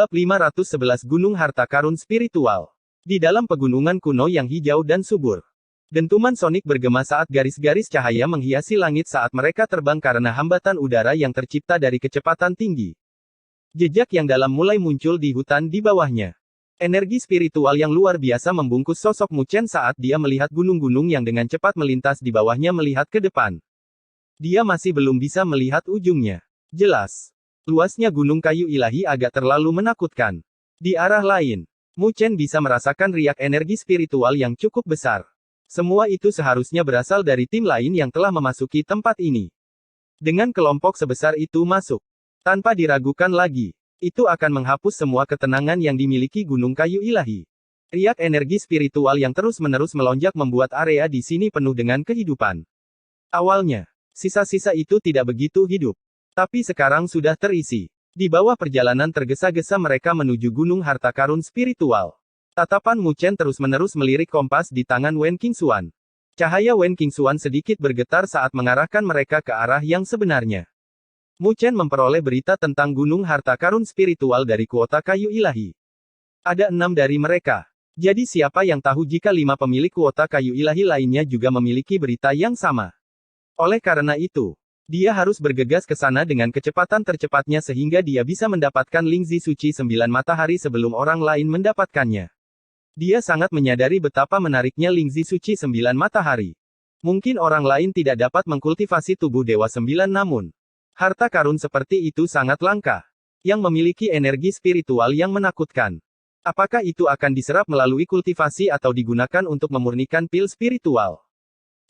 Bab 511 Gunung Harta Karun Spiritual. Di dalam pegunungan kuno yang hijau dan subur, dentuman sonik bergema saat garis-garis cahaya menghiasi langit saat mereka terbang karena hambatan udara yang tercipta dari kecepatan tinggi. Jejak yang dalam mulai muncul di hutan di bawahnya. Energi spiritual yang luar biasa membungkus sosok Mu Chen saat dia melihat gunung-gunung yang dengan cepat melintas di bawahnya melihat ke depan. Dia masih belum bisa melihat ujungnya. Jelas. Luasnya gunung kayu ilahi agak terlalu menakutkan. Di arah lain, Mu Chen bisa merasakan riak energi spiritual yang cukup besar. Semua itu seharusnya berasal dari tim lain yang telah memasuki tempat ini. Dengan kelompok sebesar itu masuk, tanpa diragukan lagi, itu akan menghapus semua ketenangan yang dimiliki gunung kayu ilahi. Riak energi spiritual yang terus-menerus melonjak membuat area di sini penuh dengan kehidupan. Awalnya, sisa-sisa itu tidak begitu hidup. Tapi sekarang sudah terisi. Di bawah perjalanan tergesa-gesa mereka menuju Gunung Harta Karun Spiritual. Tatapan Mu Chen terus-menerus melirik kompas di tangan Wen Qingxuan. Cahaya Wen Qingxuan sedikit bergetar saat mengarahkan mereka ke arah yang sebenarnya. Mu Chen memperoleh berita tentang Gunung Harta Karun Spiritual dari kuota kayu ilahi. Ada 6 dari mereka. Jadi siapa yang tahu jika 5 pemilik kuota kayu ilahi lainnya juga memiliki berita yang sama. Oleh karena itu, dia harus bergegas ke sana dengan kecepatan tercepatnya sehingga dia bisa mendapatkan Lingzi Suci 9 matahari sebelum orang lain mendapatkannya. Dia sangat menyadari betapa menariknya Lingzi Suci 9 matahari. Mungkin orang lain tidak dapat mengkultivasi tubuh Dewa 9 namun harta karun seperti itu sangat langka, yang memiliki energi spiritual yang menakutkan. Apakah itu akan diserap melalui kultivasi atau digunakan untuk memurnikan pil spiritual?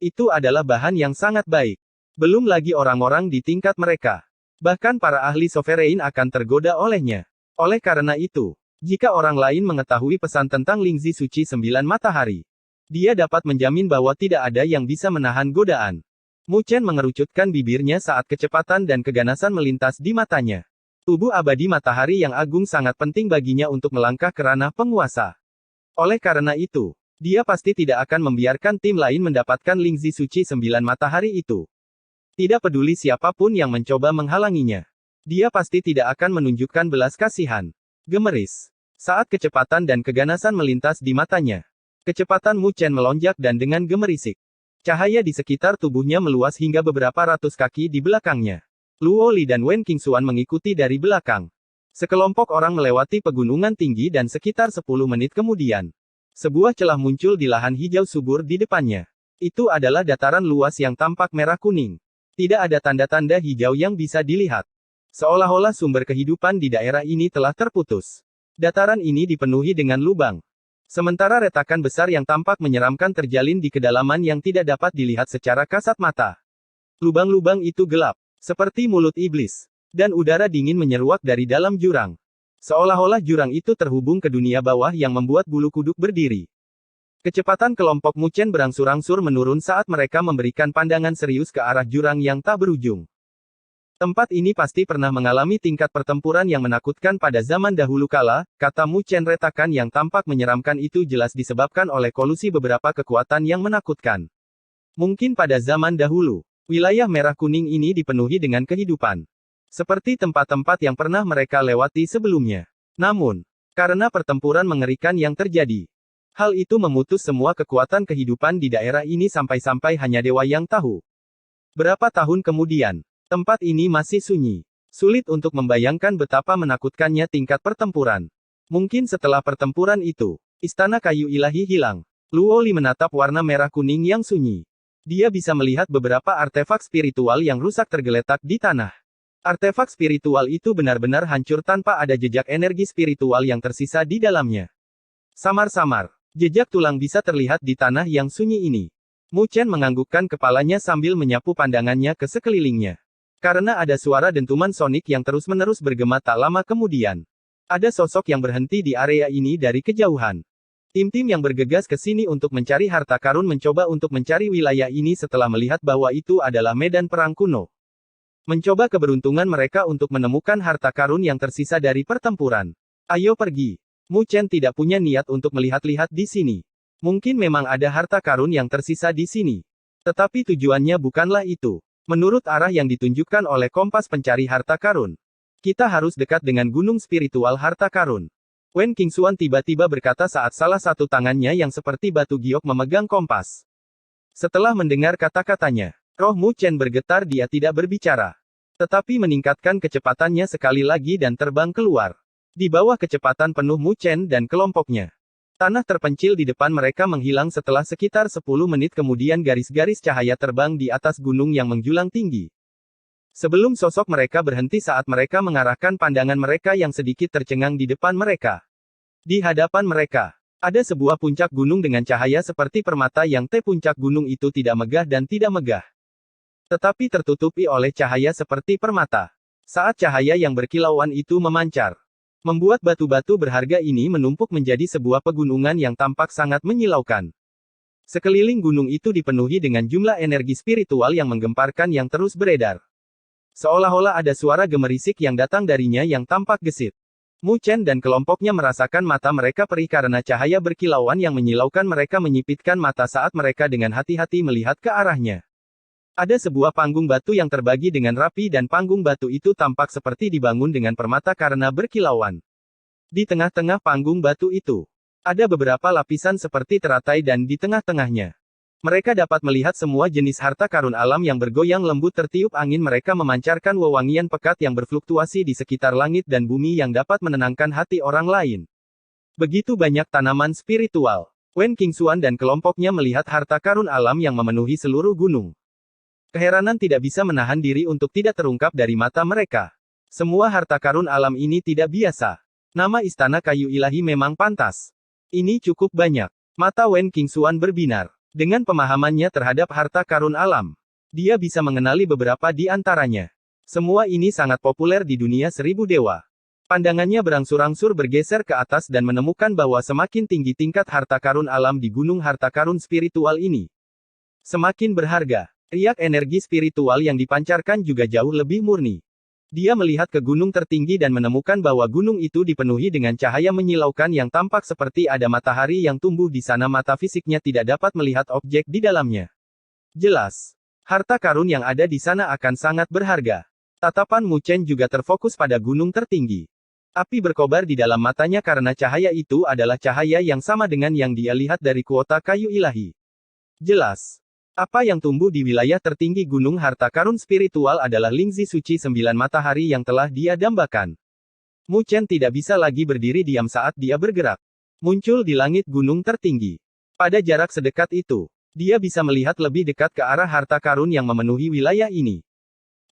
Itu adalah bahan yang sangat baik. Belum lagi orang-orang di tingkat mereka. Bahkan para ahli sovereign akan tergoda olehnya. Oleh karena itu, jika orang lain mengetahui pesan tentang Lingzi Suci 9 matahari, dia dapat menjamin bahwa tidak ada yang bisa menahan godaan. Mu Chen mengerucutkan bibirnya saat kecepatan dan keganasan melintas di matanya. Tubuh abadi matahari yang agung sangat penting baginya untuk melangkah ke ranah penguasa. Oleh karena itu, dia pasti tidak akan membiarkan tim lain mendapatkan Lingzi Suci 9 matahari itu. Tidak peduli siapapun yang mencoba menghalanginya. Dia pasti tidak akan menunjukkan belas kasihan. Gemeris. Saat kecepatan dan keganasan melintas di matanya, kecepatan Mu Chen melonjak dan dengan gemerisik, cahaya di sekitar tubuhnya meluas hingga beberapa ratus kaki di belakangnya. Luo Li dan Wen Qingxuan mengikuti dari belakang. Sekelompok orang melewati pegunungan tinggi dan sekitar 10 menit kemudian, sebuah celah muncul di lahan hijau subur di depannya. Itu adalah dataran luas yang tampak merah kuning. Tidak ada tanda-tanda hijau yang bisa dilihat. Seolah-olah sumber kehidupan di daerah ini telah terputus. Dataran ini dipenuhi dengan lubang. Sementara retakan besar yang tampak menyeramkan terjalin di kedalaman yang tidak dapat dilihat secara kasat mata. Lubang-lubang itu gelap, seperti mulut iblis. Dan udara dingin menyeruak dari dalam jurang. Seolah-olah jurang itu terhubung ke dunia bawah yang membuat bulu kuduk berdiri. Kecepatan kelompok Mu Chen berangsur-angsur menurun saat mereka memberikan pandangan serius ke arah jurang yang tak berujung. Tempat ini pasti pernah mengalami tingkat pertempuran yang menakutkan pada zaman dahulu kala, kata Mu Chen. Retakan yang tampak menyeramkan itu jelas disebabkan oleh kolusi beberapa kekuatan yang menakutkan. Mungkin pada zaman dahulu, wilayah merah kuning ini dipenuhi dengan kehidupan. Seperti tempat-tempat yang pernah mereka lewati sebelumnya. Namun, karena pertempuran mengerikan yang terjadi, hal itu memutus semua kekuatan kehidupan di daerah ini sampai-sampai hanya dewa yang tahu. Berapa tahun kemudian, tempat ini masih sunyi. Sulit untuk membayangkan betapa menakutkannya tingkat pertempuran. Mungkin setelah pertempuran itu, istana kayu ilahi hilang. Luo Li menatap warna merah kuning yang sunyi. Dia bisa melihat beberapa artefak spiritual yang rusak tergeletak di tanah. Artefak spiritual itu benar-benar hancur tanpa ada jejak energi spiritual yang tersisa di dalamnya. Samar-samar, jejak tulang bisa terlihat di tanah yang sunyi ini. Mu Chen menganggukkan kepalanya sambil menyapu pandangannya ke sekelilingnya. Karena ada suara dentuman sonik yang terus-menerus bergema tak lama kemudian. Ada sosok yang berhenti di area ini dari kejauhan. Tim-tim yang bergegas ke sini untuk mencari harta karun mencoba untuk mencari wilayah ini setelah melihat bahwa itu adalah medan perang kuno. Mencoba keberuntungan mereka untuk menemukan harta karun yang tersisa dari pertempuran. Ayo pergi. Mu Chen tidak punya niat untuk melihat-lihat di sini. Mungkin memang ada harta karun yang tersisa di sini. Tetapi tujuannya bukanlah itu. Menurut arah yang ditunjukkan oleh kompas pencari harta karun, Kita harus dekat dengan gunung spiritual harta karun. Wen Qingxuan tiba-tiba berkata saat salah satu tangannya yang seperti batu giok memegang kompas. Setelah mendengar kata-katanya, roh Mu Chen bergetar. Dia tidak berbicara, tetapi meningkatkan kecepatannya sekali lagi dan terbang keluar. Di bawah kecepatan penuh Mu Chen dan kelompoknya, tanah terpencil di depan mereka menghilang setelah sekitar 10 menit kemudian garis-garis cahaya terbang di atas gunung yang menjulang tinggi. Sebelum sosok mereka berhenti saat mereka mengarahkan pandangan mereka yang sedikit tercengang di depan mereka. Di hadapan mereka, ada sebuah puncak gunung dengan cahaya seperti permata yang puncak gunung itu tidak megah dan tidak megah, tetapi tertutupi oleh cahaya seperti permata. Saat cahaya yang berkilauan itu memancar, membuat batu-batu berharga ini menumpuk menjadi sebuah pegunungan yang tampak sangat menyilaukan. Sekeliling gunung itu dipenuhi dengan jumlah energi spiritual yang menggemparkan yang terus beredar. Seolah-olah ada suara gemerisik yang datang darinya yang tampak gesit. Mu Chen dan kelompoknya merasakan mata mereka perih karena cahaya berkilauan yang menyilaukan. Mereka menyipitkan mata saat mereka dengan hati-hati melihat ke arahnya. Ada sebuah panggung batu yang terbagi dengan rapi dan panggung batu itu tampak seperti dibangun dengan permata karena berkilauan. Di tengah-tengah panggung batu itu, ada beberapa lapisan seperti teratai dan di tengah-tengahnya, mereka dapat melihat semua jenis harta karun alam yang bergoyang lembut tertiup angin. Mereka memancarkan wewangian pekat yang berfluktuasi di sekitar langit dan bumi yang dapat menenangkan hati orang lain. Begitu banyak tanaman spiritual. Wen Qingxuan dan kelompoknya melihat harta karun alam yang memenuhi seluruh gunung. Keheranan tidak bisa menahan diri untuk tidak terungkap dari mata mereka. Semua harta karun alam ini tidak biasa. Nama istana kayu ilahi memang pantas. Ini cukup banyak. Mata Wen Qingxuan berbinar. Dengan pemahamannya terhadap harta karun alam, dia bisa mengenali beberapa di antaranya. Semua ini sangat populer di dunia 1000 dewa. Pandangannya berangsur-angsur bergeser ke atas dan menemukan bahwa semakin tinggi tingkat harta karun alam di gunung harta karun spiritual ini, semakin berharga. Riak energi spiritual yang dipancarkan juga jauh lebih murni. Dia melihat ke gunung tertinggi dan menemukan bahwa gunung itu dipenuhi dengan cahaya menyilaukan yang tampak seperti ada matahari yang tumbuh di sana. Mata fisiknya tidak dapat melihat objek di dalamnya. Jelas, harta karun yang ada di sana akan sangat berharga. Tatapan Mu Chen juga terfokus pada gunung tertinggi. Api berkobar di dalam matanya karena cahaya itu adalah cahaya yang sama dengan yang dia lihat dari kuota kayu ilahi. Jelas. Apa yang tumbuh di wilayah tertinggi gunung harta karun spiritual adalah lingzi suci 9 matahari yang telah dia dambakan. Mu Chen tidak bisa lagi berdiri diam saat dia bergerak. Muncul di langit gunung tertinggi. Pada jarak sedekat itu, dia bisa melihat lebih dekat ke arah harta karun yang memenuhi wilayah ini.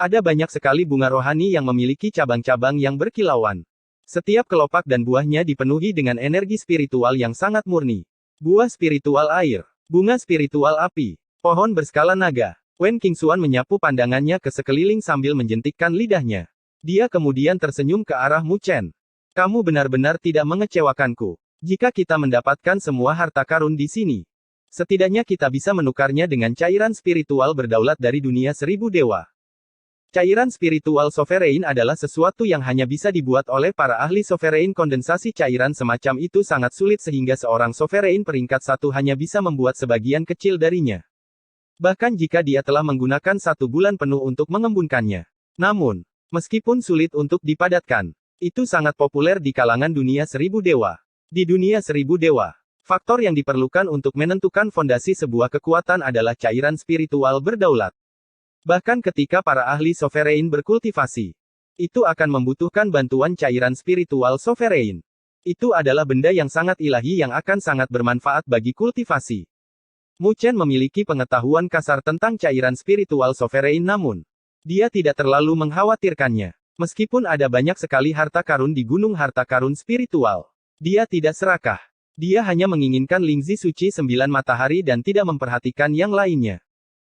Ada banyak sekali bunga rohani yang memiliki cabang-cabang yang berkilauan. Setiap kelopak dan buahnya dipenuhi dengan energi spiritual yang sangat murni. Buah spiritual air, bunga spiritual api, pohon berskala naga. Wen Qingxuan menyapu pandangannya ke sekeliling sambil menjentikkan lidahnya. Dia kemudian tersenyum ke arah Mu Chen. Kamu benar-benar tidak mengecewakanku. Jika kita mendapatkan semua harta karun di sini, setidaknya kita bisa menukarnya dengan cairan spiritual berdaulat dari dunia 1000 dewa. Cairan spiritual sovereign adalah sesuatu yang hanya bisa dibuat oleh para ahli sovereign. Kondensasi cairan semacam itu sangat sulit sehingga seorang sovereign peringkat 1 hanya bisa membuat sebagian kecil darinya. Bahkan jika dia telah menggunakan 1 bulan penuh untuk mengembunkannya. Namun, meskipun sulit untuk dipadatkan, itu sangat populer di kalangan dunia 1000 dewa. Di dunia 1000 dewa, faktor yang diperlukan untuk menentukan fondasi sebuah kekuatan adalah cairan spiritual berdaulat. Bahkan ketika para ahli sovereign berkultivasi, itu akan membutuhkan bantuan cairan spiritual sovereign. Itu adalah benda yang sangat ilahi yang akan sangat bermanfaat bagi kultivasi. Mu Chen memiliki pengetahuan kasar tentang cairan spiritual sovereign namun, dia tidak terlalu mengkhawatirkannya. Meskipun ada banyak sekali harta karun di gunung harta karun spiritual, dia tidak serakah. Dia hanya menginginkan lingzi suci 9 matahari dan tidak memperhatikan yang lainnya.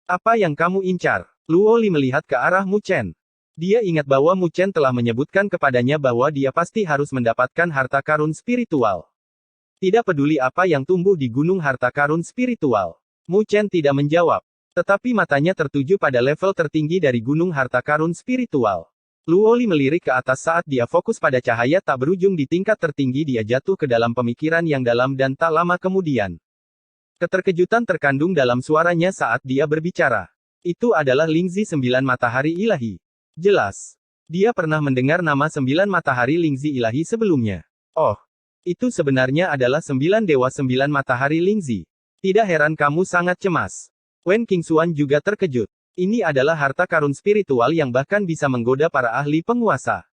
Apa yang kamu incar? Luo Li melihat ke arah Mu Chen. Dia ingat bahwa Mu Chen telah menyebutkan kepadanya bahwa dia pasti harus mendapatkan harta karun spiritual. Tidak peduli apa yang tumbuh di gunung harta karun spiritual. Mu Chen tidak menjawab. Tetapi matanya tertuju pada level tertinggi dari gunung harta karun spiritual. Luo Li melirik ke atas saat dia fokus pada cahaya tak berujung di tingkat tertinggi. Dia jatuh ke dalam pemikiran yang dalam dan tak lama kemudian, keterkejutan terkandung dalam suaranya saat dia berbicara. Itu adalah lingzi 9 matahari ilahi. Jelas. Dia pernah mendengar nama 9 matahari Lingzi ilahi sebelumnya. Oh, itu sebenarnya adalah 9 dewa 9 matahari Lingzi. Tidak heran kamu sangat cemas. Wen Qingxuan juga terkejut. Ini adalah harta karun spiritual yang bahkan bisa menggoda para ahli penguasa.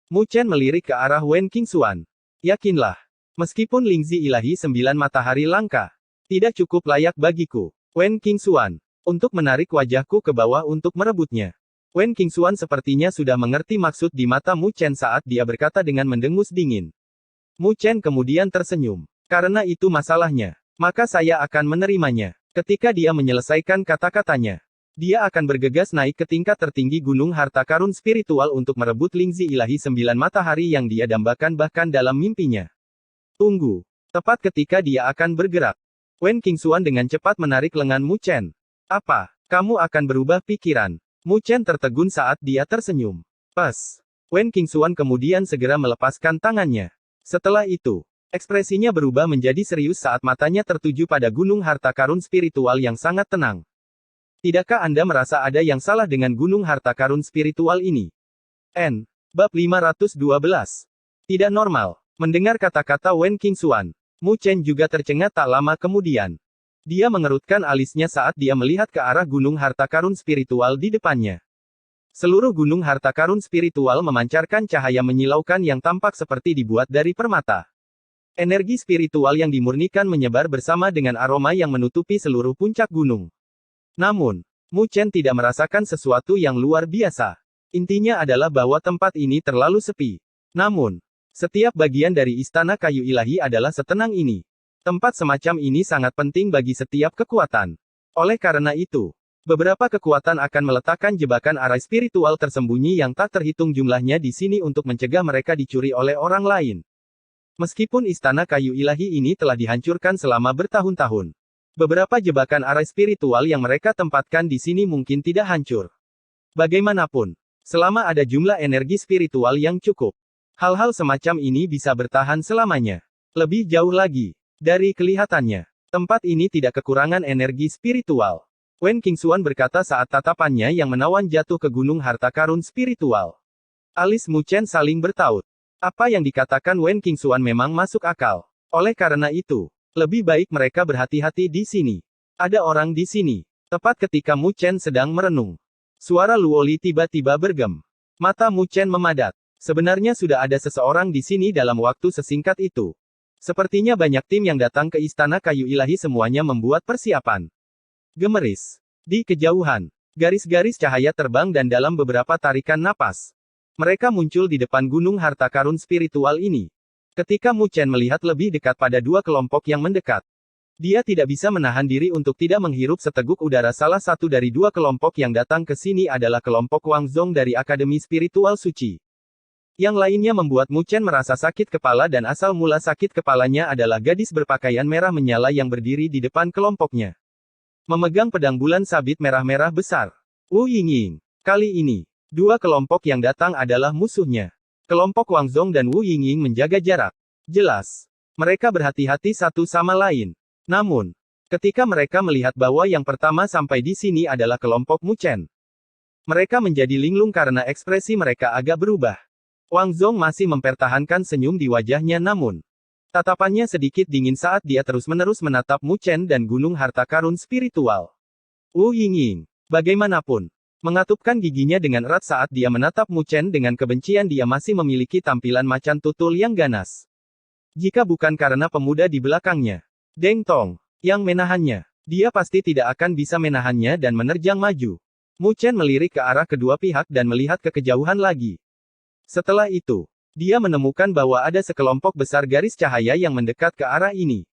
Mu Chen melirik ke arah Wen Qingxuan. Yakinlah, meskipun Lingzi ilahi 9 matahari langka, tidak cukup layak bagiku. Wen Qingxuan, untuk menarik wajahku ke bawah untuk merebutnya. Wen Qingxuan sepertinya sudah mengerti maksud di mata Mu Chen saat dia berkata dengan mendengus dingin. Mu Chen kemudian tersenyum. Karena itu masalahnya, maka saya akan menerimanya. Ketika dia menyelesaikan kata-katanya, dia akan bergegas naik ke tingkat tertinggi Gunung Harta Karun Spiritual untuk merebut Lingzi ilahi 9 matahari yang dia dambakan bahkan dalam mimpinya. Tunggu. Tepat ketika dia akan bergerak, Wen Qingxuan dengan cepat menarik lengan Mu Chen. Apa? Kamu akan berubah pikiran? Mu Chen tertegun saat dia tersenyum. Pas. Wen Qingxuan kemudian segera melepaskan tangannya. Setelah itu, ekspresinya berubah menjadi serius saat matanya tertuju pada Gunung Harta Karun Spiritual yang sangat tenang. Tidakkah Anda merasa ada yang salah dengan Gunung Harta Karun Spiritual ini? Bab 512. Tidak normal. Mendengar kata-kata Wen Qingxuan, Mu Chen juga tercengang tak lama kemudian. Dia mengerutkan alisnya saat dia melihat ke arah Gunung Harta Karun Spiritual di depannya. Seluruh Gunung Harta Karun Spiritual memancarkan cahaya menyilaukan yang tampak seperti dibuat dari permata. Energi spiritual yang dimurnikan menyebar bersama dengan aroma yang menutupi seluruh puncak gunung. Namun, Mu Chen tidak merasakan sesuatu yang luar biasa. Intinya adalah bahwa tempat ini terlalu sepi. Namun, setiap bagian dari istana kayu ilahi adalah setenang ini. Tempat semacam ini sangat penting bagi setiap kekuatan. Oleh karena itu, beberapa kekuatan akan meletakkan jebakan arai spiritual tersembunyi yang tak terhitung jumlahnya di sini untuk mencegah mereka dicuri oleh orang lain. Meskipun istana kayu ilahi ini telah dihancurkan selama bertahun-tahun, beberapa jebakan arai spiritual yang mereka tempatkan di sini mungkin tidak hancur. Bagaimanapun, selama ada jumlah energi spiritual yang cukup, hal-hal semacam ini bisa bertahan selamanya. Lebih jauh lagi, dari kelihatannya, tempat ini tidak kekurangan energi spiritual. Wen Qingxuan berkata saat tatapannya yang menawan jatuh ke Gunung Harta Karun Spiritual. Alis Mu Chen saling bertaut. Apa yang dikatakan Wen Qingxuan memang masuk akal. Oleh karena itu, lebih baik mereka berhati-hati di sini. Ada orang di sini. Tepat ketika Mu Chen sedang merenung, suara Luoli tiba-tiba bergem. Mata Mu Chen memadat. Sebenarnya sudah ada seseorang di sini dalam waktu sesingkat itu. Sepertinya banyak tim yang datang ke istana kayu ilahi semuanya membuat persiapan. Gemeris. Di kejauhan, garis-garis cahaya terbang dan dalam beberapa tarikan napas, mereka muncul di depan Gunung Harta Karun Spiritual ini. Ketika Mu Chen melihat lebih dekat pada dua kelompok yang mendekat, dia tidak bisa menahan diri untuk tidak menghirup seteguk udara. Salah satu dari dua kelompok yang datang ke sini adalah kelompok Wang Zong dari Akademi Spiritual Suci. Yang lainnya membuat Mu Chen merasa sakit kepala dan asal mula sakit kepalanya adalah gadis berpakaian merah menyala yang berdiri di depan kelompoknya. Memegang pedang bulan sabit merah-merah besar. Wu Yingying. Kali ini, dua kelompok yang datang adalah musuhnya. Kelompok Wang Zong dan Wu Yingying menjaga jarak. Jelas, mereka berhati-hati satu sama lain. Namun, ketika mereka melihat bahwa yang pertama sampai di sini adalah kelompok Mu Chen, mereka menjadi linglung karena ekspresi mereka agak berubah. Wang Zong masih mempertahankan senyum di wajahnya namun, tatapannya sedikit dingin saat dia terus-menerus menatap Mu Chen dan Gunung Harta Karun Spiritual. Wu Yingying, bagaimanapun, mengatupkan giginya dengan erat saat dia menatap Mu Chen dengan kebencian. Dia masih memiliki tampilan macan tutul yang ganas. Jika bukan karena pemuda di belakangnya, Deng Tong, yang menahannya, dia pasti tidak akan bisa menahannya dan menerjang maju. Mu Chen melirik ke arah kedua pihak dan melihat ke kejauhan lagi. Setelah itu, dia menemukan bahwa ada sekelompok besar garis cahaya yang mendekat ke arah ini.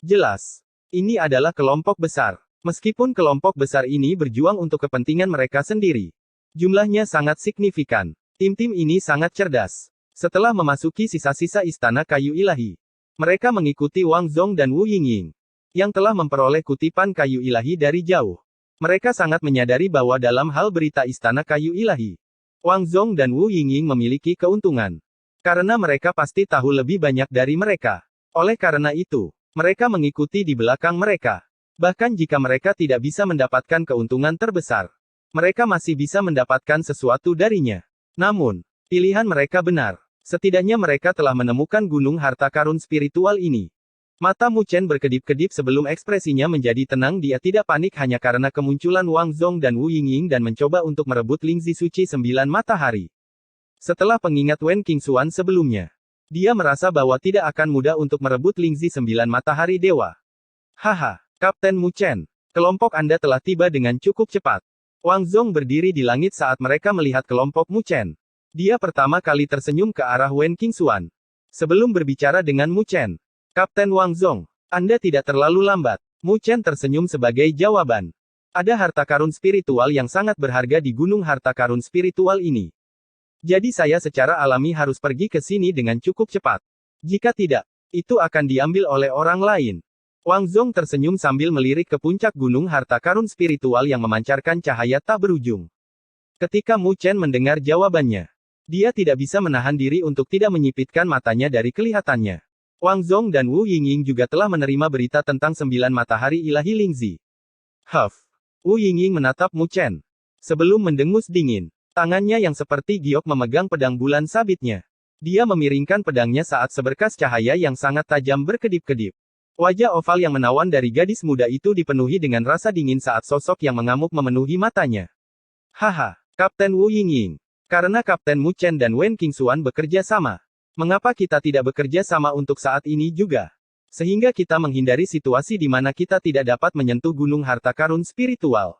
Jelas, ini adalah kelompok besar. Meskipun kelompok besar ini berjuang untuk kepentingan mereka sendiri, jumlahnya sangat signifikan. Tim-tim ini sangat cerdas. Setelah memasuki sisa-sisa istana kayu ilahi, mereka mengikuti Wang Zong dan Wu Yingying, yang telah memperoleh kutipan kayu ilahi dari jauh. Mereka sangat menyadari bahwa dalam hal berita istana kayu ilahi, Wang Zong dan Wu Yingying memiliki keuntungan. Karena mereka pasti tahu lebih banyak dari mereka. Oleh karena itu, mereka mengikuti di belakang mereka. Bahkan jika mereka tidak bisa mendapatkan keuntungan terbesar, mereka masih bisa mendapatkan sesuatu darinya. Namun, pilihan mereka benar. Setidaknya mereka telah menemukan gunung harta karun spiritual ini. Mata Mu Chen berkedip-kedip sebelum ekspresinya menjadi tenang. Dia tidak panik hanya karena kemunculan Wang Zong dan Wu Yingying dan mencoba untuk merebut Lingzi Suci 9 Matahari. Setelah pengingat Wen Qingxuan sebelumnya, dia merasa bahwa tidak akan mudah untuk merebut Lingzi 9 Matahari Dewa. Haha, Kapten Mu Chen, kelompok Anda telah tiba dengan cukup cepat. Wang Zong berdiri di langit saat mereka melihat kelompok Mu Chen. Dia pertama kali tersenyum ke arah Wen Qingxuan. Sebelum berbicara dengan Mu Chen, Kapten Wang Zong, Anda tidak terlalu lambat. Mu Chen tersenyum sebagai jawaban. Ada harta karun spiritual yang sangat berharga di gunung harta karun spiritual ini. Jadi saya secara alami harus pergi ke sini dengan cukup cepat. Jika tidak, itu akan diambil oleh orang lain. Wang Zong tersenyum sambil melirik ke puncak gunung harta karun spiritual yang memancarkan cahaya tak berujung. Ketika Mu Chen mendengar jawabannya, dia tidak bisa menahan diri untuk tidak menyipitkan matanya dari kelihatannya. Wang Zong dan Wu Yingying juga telah menerima berita tentang 9 matahari ilahi Lingzi. Wu Yingying menatap Mu Chen. Sebelum mendengus dingin, tangannya yang seperti giok memegang pedang bulan sabitnya. Dia memiringkan pedangnya saat seberkas cahaya yang sangat tajam berkedip-kedip. Wajah oval yang menawan dari gadis muda itu dipenuhi dengan rasa dingin saat sosok yang mengamuk memenuhi matanya. Haha, Kapten Wu Yingying. Karena Kapten Mu Chen dan Wen Qingxuan bekerja sama. Mengapa kita tidak bekerja sama untuk saat ini juga? Sehingga kita menghindari situasi di mana kita tidak dapat menyentuh gunung harta karun spiritual.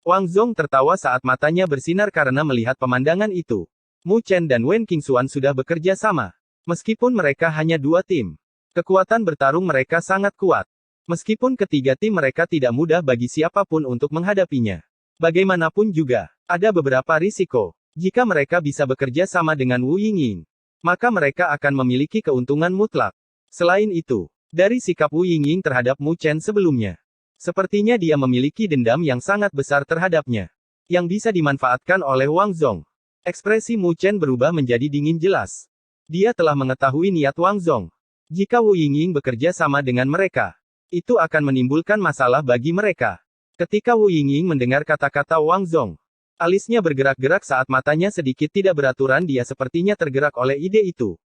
Wang Zong tertawa saat matanya bersinar karena melihat pemandangan itu. Mu Chen dan Wen Qingxuan sudah bekerja sama. Meskipun mereka hanya 2 tim. Kekuatan bertarung mereka sangat kuat. Meskipun ketiga tim mereka tidak mudah bagi siapapun untuk menghadapinya. Bagaimanapun juga, ada beberapa risiko. Jika mereka bisa bekerja sama dengan Wu Yingying, maka mereka akan memiliki keuntungan mutlak. Selain itu, dari sikap Wu Yingying terhadap Mu Chen sebelumnya, sepertinya dia memiliki dendam yang sangat besar terhadapnya, yang bisa dimanfaatkan oleh Wang Zong. Ekspresi Mu Chen berubah menjadi dingin jelas. Dia telah mengetahui niat Wang Zong. Jika Wu Yingying bekerja sama dengan mereka, itu akan menimbulkan masalah bagi mereka. Ketika Wu Yingying mendengar kata-kata Wang Zong, alisnya bergerak-gerak saat matanya sedikit tidak beraturan. Dia sepertinya tergerak oleh ide itu.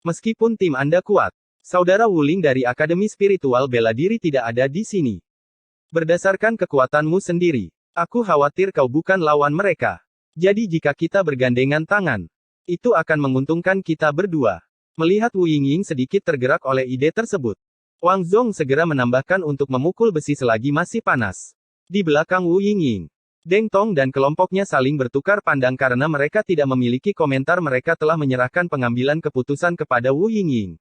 Meskipun tim Anda kuat, Saudara Wuling dari Akademi Spiritual Bela Diri tidak ada di sini. Berdasarkan kekuatanmu sendiri, aku khawatir kau bukan lawan mereka. Jadi jika kita bergandengan tangan, itu akan menguntungkan kita berdua. Melihat Wu Yingying sedikit tergerak oleh ide tersebut, Wang Zong segera menambahkan untuk memukul besi selagi masih panas. Di belakang Wu Yingying, Deng Tong dan kelompoknya saling bertukar pandang karena mereka tidak memiliki komentar. Mereka telah menyerahkan pengambilan keputusan kepada Wu Yingying.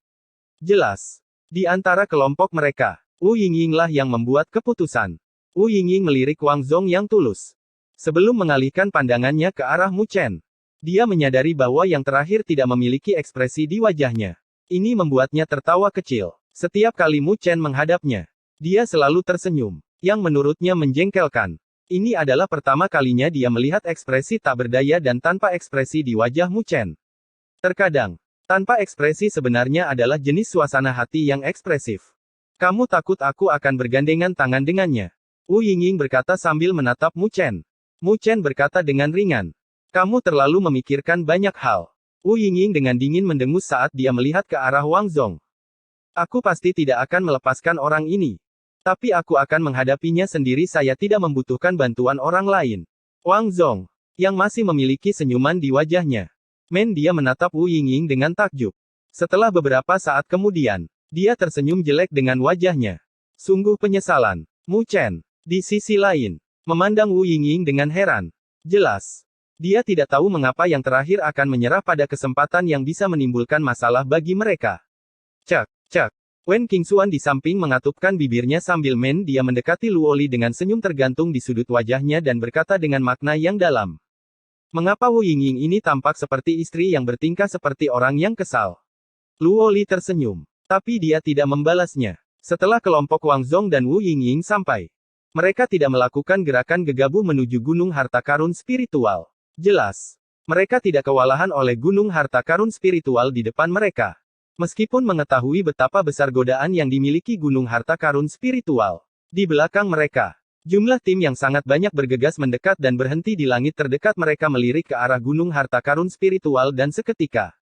Jelas, di antara kelompok mereka, Wu Yingying lah yang membuat keputusan. Wu Yingying melirik Wang Zong yang tulus. Sebelum mengalihkan pandangannya ke arah Mu Chen, dia menyadari bahwa yang terakhir tidak memiliki ekspresi di wajahnya. Ini membuatnya tertawa kecil. Setiap kali Mu Chen menghadapnya, dia selalu tersenyum, yang menurutnya menjengkelkan. Ini adalah pertama kalinya dia melihat ekspresi tak berdaya dan tanpa ekspresi di wajah Mu Chen. Terkadang, tanpa ekspresi sebenarnya adalah jenis suasana hati yang ekspresif. Kamu takut aku akan bergandengan tangan dengannya? Wu Yingying berkata sambil menatap Mu Chen. Mu Chen berkata dengan ringan. Kamu terlalu memikirkan banyak hal. Wu Yingying dengan dingin mendengus saat dia melihat ke arah Wang Zong. Aku pasti tidak akan melepaskan orang ini. Tapi aku akan menghadapinya sendiri. Saya tidak membutuhkan bantuan orang lain. Wang Zong, yang masih memiliki senyuman di wajahnya. Dia menatap Wu Yingying dengan takjub. Setelah beberapa saat kemudian, dia tersenyum jelek dengan wajahnya. Sungguh penyesalan. Mu Chen, di sisi lain, memandang Wu Yingying dengan heran. Jelas, dia tidak tahu mengapa yang terakhir akan menyerah pada kesempatan yang bisa menimbulkan masalah bagi mereka. Cek, cek. Wen Qingxuan di samping mengatupkan bibirnya sambil dia mendekati Luoli dengan senyum tergantung di sudut wajahnya dan berkata dengan makna yang dalam. Mengapa Wu Yingying ini tampak seperti istri yang bertingkah seperti orang yang kesal? Luoli tersenyum, tapi dia tidak membalasnya. Setelah kelompok Wang Zong dan Wu Yingying sampai, mereka tidak melakukan gerakan gegabah menuju gunung harta karun spiritual. Jelas, mereka tidak kewalahan oleh gunung harta karun spiritual di depan mereka. Meskipun mengetahui betapa besar godaan yang dimiliki gunung harta karun spiritual di belakang mereka, Jumlah tim yang sangat banyak bergegas mendekat dan berhenti di langit terdekat. Mereka melirik ke arah gunung harta karun spiritual dan seketika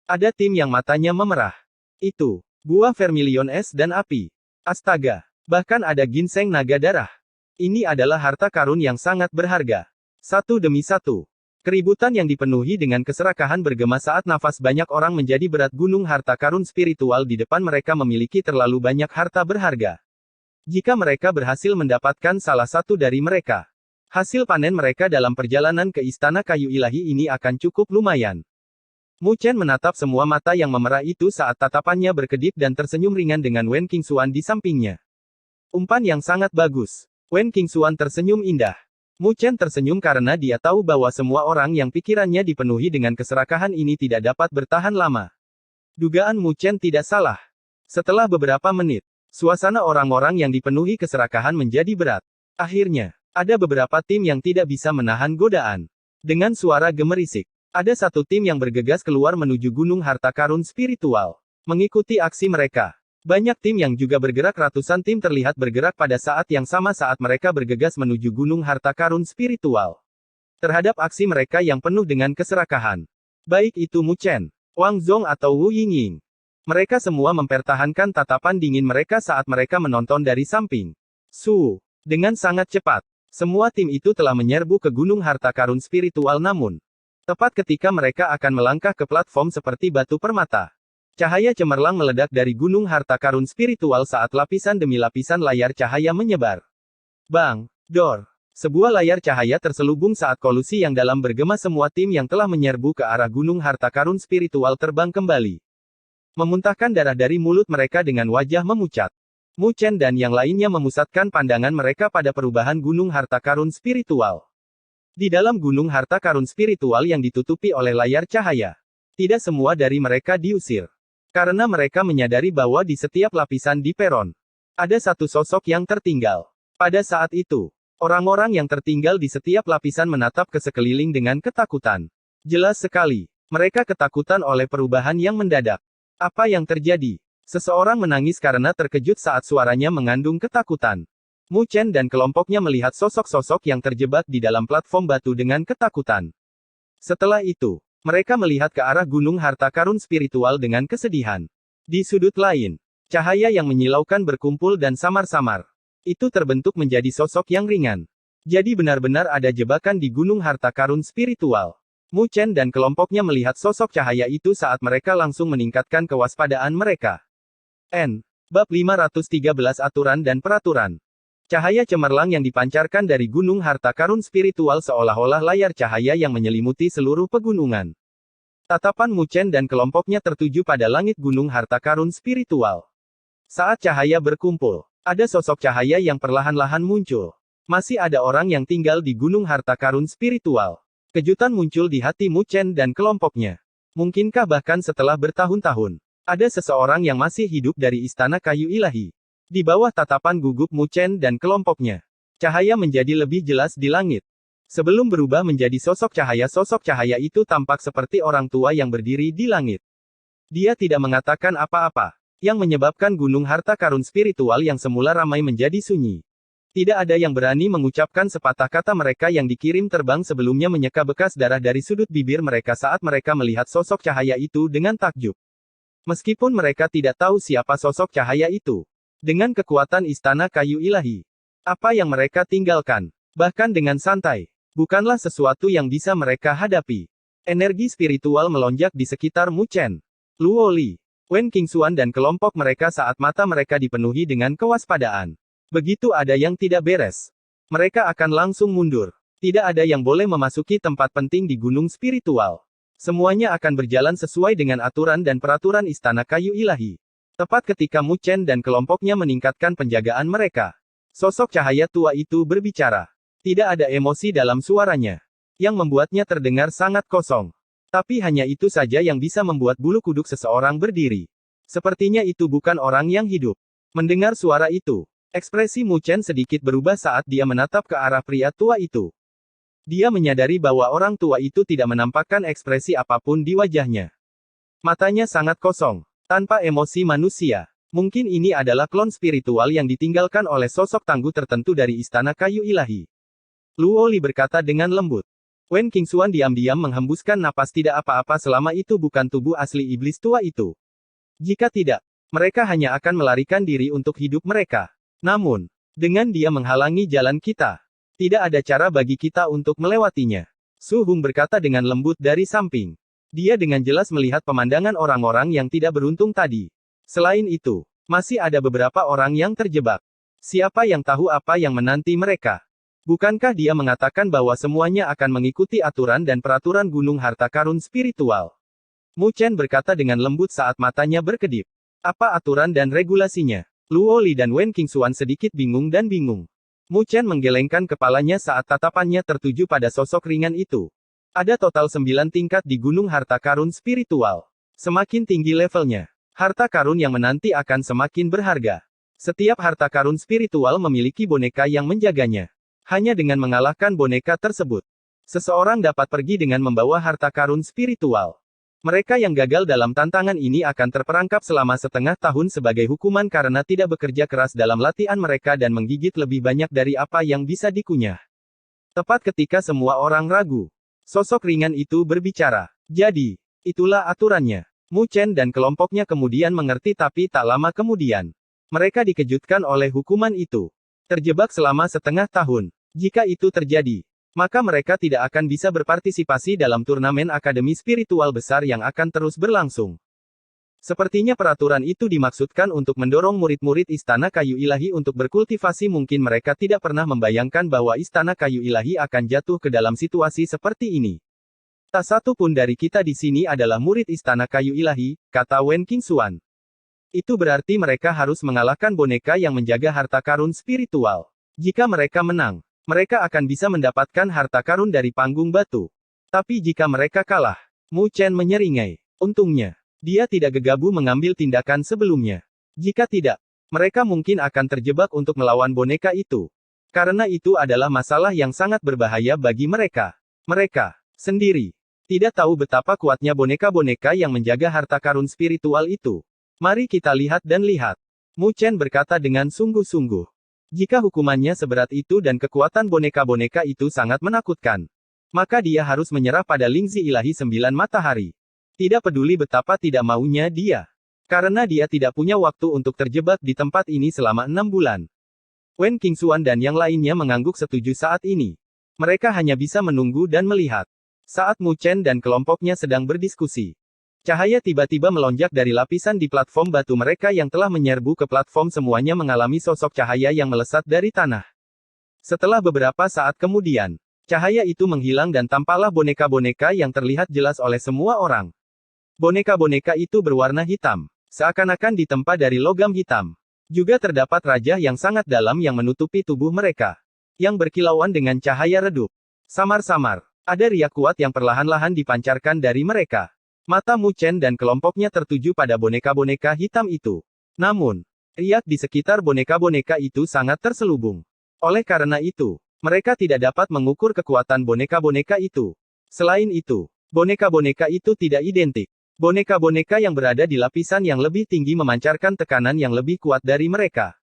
ada tim yang matanya memerah. Itu buah vermilion es dan api. Astaga, bahkan ada ginseng naga darah. Ini adalah harta karun yang sangat berharga. Satu demi satu. Keributan yang dipenuhi dengan keserakahan bergema saat nafas banyak orang menjadi berat. Gunung harta karun spiritual di depan mereka memiliki terlalu banyak harta berharga. Jika mereka berhasil mendapatkan salah satu dari mereka, hasil panen mereka dalam perjalanan ke Istana Kayu Ilahi ini akan cukup lumayan. Mu Chen menatap semua mata yang memerah itu saat tatapannya berkedip dan tersenyum ringan dengan Wen Qingxuan di sampingnya. Umpan yang sangat bagus. Wen Qingxuan tersenyum indah. Mu Chen tersenyum karena dia tahu bahwa semua orang yang pikirannya dipenuhi dengan keserakahan ini tidak dapat bertahan lama. Dugaan Mu Chen tidak salah. Setelah beberapa menit, suasana orang-orang yang dipenuhi keserakahan menjadi berat. Akhirnya, ada beberapa tim yang tidak bisa menahan godaan. Dengan suara gemerisik, ada satu tim yang bergegas keluar menuju gunung harta karun spiritual. Mengikuti aksi mereka, banyak tim yang juga bergerak. Ratusan tim terlihat bergerak pada saat yang sama saat mereka bergegas menuju gunung harta karun spiritual. Terhadap aksi mereka yang penuh dengan keserakahan. Baik itu Mu Chen, Wang Zong atau Wu Yingying. Mereka semua mempertahankan tatapan dingin mereka saat mereka menonton dari samping. Dengan sangat cepat, semua tim itu telah menyerbu ke gunung harta karun spiritual namun, tepat ketika mereka akan melangkah ke platform seperti batu permata, cahaya cemerlang meledak dari gunung harta karun spiritual saat lapisan demi lapisan layar cahaya menyebar. Bang! Dor! Sebuah layar cahaya terselubung saat kolusi yang dalam bergema. Semua tim yang telah menyerbu ke arah gunung harta karun spiritual terbang kembali. Memuntahkan darah dari mulut mereka dengan wajah memucat. Mu Chen dan yang lainnya memusatkan pandangan mereka pada perubahan gunung harta karun spiritual. Di dalam gunung harta karun spiritual yang ditutupi oleh layar cahaya, tidak semua dari mereka diusir. Karena mereka menyadari bahwa di setiap lapisan di peron, ada satu sosok yang tertinggal. Pada saat itu, orang-orang yang tertinggal di setiap lapisan menatap ke sekeliling dengan ketakutan. Jelas sekali, mereka ketakutan oleh perubahan yang mendadak. Apa yang terjadi? Seseorang menangis karena terkejut saat suaranya mengandung ketakutan. Mu Chen dan kelompoknya melihat sosok-sosok yang terjebak di dalam platform batu dengan ketakutan. Setelah itu, mereka melihat ke arah gunung harta karun spiritual dengan kesedihan. Di sudut lain, cahaya yang menyilaukan berkumpul dan samar-samar. Itu terbentuk menjadi sosok yang ringan. Jadi benar-benar ada jebakan di gunung harta karun spiritual. Mu Chen dan kelompoknya melihat sosok cahaya itu saat mereka langsung meningkatkan kewaspadaan mereka. Bab 513 Aturan dan Peraturan. Cahaya cemerlang yang dipancarkan dari gunung harta karun spiritual seolah-olah layar cahaya yang menyelimuti seluruh pegunungan. Tatapan Mu Chen dan kelompoknya tertuju pada langit gunung harta karun spiritual. Saat cahaya berkumpul, ada sosok cahaya yang perlahan-lahan muncul. Masih ada orang yang tinggal di gunung harta karun spiritual. Kejutan muncul di hati Mu Chen dan kelompoknya. Mungkinkah bahkan setelah bertahun-tahun, ada seseorang yang masih hidup dari Istana Kayu Ilahi? Di bawah tatapan gugup Mu Chen dan kelompoknya, cahaya menjadi lebih jelas di langit. Sebelum berubah menjadi sosok cahaya itu tampak seperti orang tua yang berdiri di langit. Dia tidak mengatakan apa-apa, yang menyebabkan gunung harta karun spiritual yang semula ramai menjadi sunyi. Tidak ada yang berani mengucapkan sepatah kata. Mereka yang dikirim terbang sebelumnya menyeka bekas darah dari sudut bibir mereka saat mereka melihat sosok cahaya itu dengan takjub. Meskipun mereka tidak tahu siapa sosok cahaya itu. Dengan kekuatan Istana Kayu Ilahi, apa yang mereka tinggalkan, bahkan dengan santai, bukanlah sesuatu yang bisa mereka hadapi. Energi spiritual melonjak di sekitar Mu Chen, Luo Li, Wen Qingxuan dan kelompok mereka saat mata mereka dipenuhi dengan kewaspadaan. Begitu ada yang tidak beres, mereka akan langsung mundur. Tidak ada yang boleh memasuki tempat penting di gunung spiritual. Semuanya akan berjalan sesuai dengan aturan dan peraturan Istana Kayu Ilahi. Tepat ketika Mu Chen dan kelompoknya meningkatkan penjagaan mereka, sosok cahaya tua itu berbicara. Tidak ada emosi dalam suaranya, yang membuatnya terdengar sangat kosong. Tapi hanya itu saja yang bisa membuat bulu kuduk seseorang berdiri. Sepertinya itu bukan orang yang hidup. Mendengar suara itu, ekspresi Mu Chen sedikit berubah saat dia menatap ke arah pria tua itu. Dia menyadari bahwa orang tua itu tidak menampakkan ekspresi apapun di wajahnya. Matanya sangat kosong, tanpa emosi manusia. Mungkin ini adalah klon spiritual yang ditinggalkan oleh sosok tangguh tertentu dari Istana Kayu Ilahi. Luo Li berkata dengan lembut. Wen Qingxuan diam-diam menghembuskan napas, tidak apa-apa selama itu bukan tubuh asli iblis tua itu. Jika tidak, mereka hanya akan melarikan diri untuk hidup mereka. Namun, dengan dia menghalangi jalan kita, tidak ada cara bagi kita untuk melewatinya. Su Hung berkata dengan lembut dari samping. Dia dengan jelas melihat pemandangan orang-orang yang tidak beruntung tadi. Selain itu, masih ada beberapa orang yang terjebak. Siapa yang tahu apa yang menanti mereka? Bukankah dia mengatakan bahwa semuanya akan mengikuti aturan dan peraturan Gunung Harta Karun Spiritual? Mu Chen berkata dengan lembut saat matanya berkedip. Apa aturan dan regulasinya? Luo Li dan Wen Qingxuan sedikit bingung dan bingung. Mu Chen menggelengkan kepalanya saat tatapannya tertuju pada sosok ringan itu. Ada total 9 tingkat di Gunung Harta Karun Spiritual. Semakin tinggi levelnya, harta karun yang menanti akan semakin berharga. Setiap harta karun spiritual memiliki boneka yang menjaganya. Hanya dengan mengalahkan boneka tersebut, seseorang dapat pergi dengan membawa harta karun spiritual. Mereka yang gagal dalam tantangan ini akan terperangkap selama setengah tahun sebagai hukuman karena tidak bekerja keras dalam latihan mereka dan menggigit lebih banyak dari apa yang bisa dikunyah. Tepat ketika semua orang ragu, sosok ringan itu berbicara. Jadi, itulah aturannya. Mu Chen dan kelompoknya kemudian mengerti, tapi tak lama kemudian, mereka dikejutkan oleh hukuman itu. Terjebak selama setengah tahun. Jika itu terjadi, maka mereka tidak akan bisa berpartisipasi dalam turnamen akademi spiritual besar yang akan terus berlangsung. Sepertinya peraturan itu dimaksudkan untuk mendorong murid-murid Istana Kayu Ilahi untuk berkultivasi. Mungkin mereka tidak pernah membayangkan bahwa Istana Kayu Ilahi akan jatuh ke dalam situasi seperti ini. Tak satu pun dari kita di sini adalah murid Istana Kayu Ilahi, kata Wen Qingxuan. Itu berarti mereka harus mengalahkan boneka yang menjaga harta karun spiritual. Jika mereka menang, mereka akan bisa mendapatkan harta karun dari panggung batu. Tapi jika mereka kalah, Mu Chen menyeringai. Untungnya, dia tidak gegabah mengambil tindakan sebelumnya. Jika tidak, mereka mungkin akan terjebak untuk melawan boneka itu. Karena itu adalah masalah yang sangat berbahaya bagi mereka. Mereka sendiri tidak tahu betapa kuatnya boneka-boneka yang menjaga harta karun spiritual itu. Mari kita lihat dan lihat. Mu Chen berkata dengan sungguh-sungguh. Jika hukumannya seberat itu dan kekuatan boneka-boneka itu sangat menakutkan, maka dia harus menyerah pada Lingzi Ilahi 9 Matahari. Tidak peduli betapa tidak maunya dia. Karena dia tidak punya waktu untuk terjebak di tempat ini selama 6 bulan. Wen Qingxuan dan yang lainnya mengangguk setuju saat ini. Mereka hanya bisa menunggu dan melihat. Saat Mu Chen dan kelompoknya sedang berdiskusi, cahaya tiba-tiba melonjak dari lapisan di platform batu mereka yang telah menyerbu ke platform. Semuanya mengalami sosok cahaya yang melesat dari tanah. Setelah beberapa saat kemudian, cahaya itu menghilang dan tampaklah boneka-boneka yang terlihat jelas oleh semua orang. Boneka-boneka itu berwarna hitam, seakan-akan ditempa dari logam hitam. Juga terdapat raja yang sangat dalam yang menutupi tubuh mereka, yang berkilauan dengan cahaya redup. Samar-samar, ada riak kuat yang perlahan-lahan dipancarkan dari mereka. Mata Mu Chen dan kelompoknya tertuju pada boneka-boneka hitam itu. Namun, riak di sekitar boneka-boneka itu sangat terselubung. Oleh karena itu, mereka tidak dapat mengukur kekuatan boneka-boneka itu. Selain itu, boneka-boneka itu tidak identik. Boneka-boneka yang berada di lapisan yang lebih tinggi memancarkan tekanan yang lebih kuat dari mereka.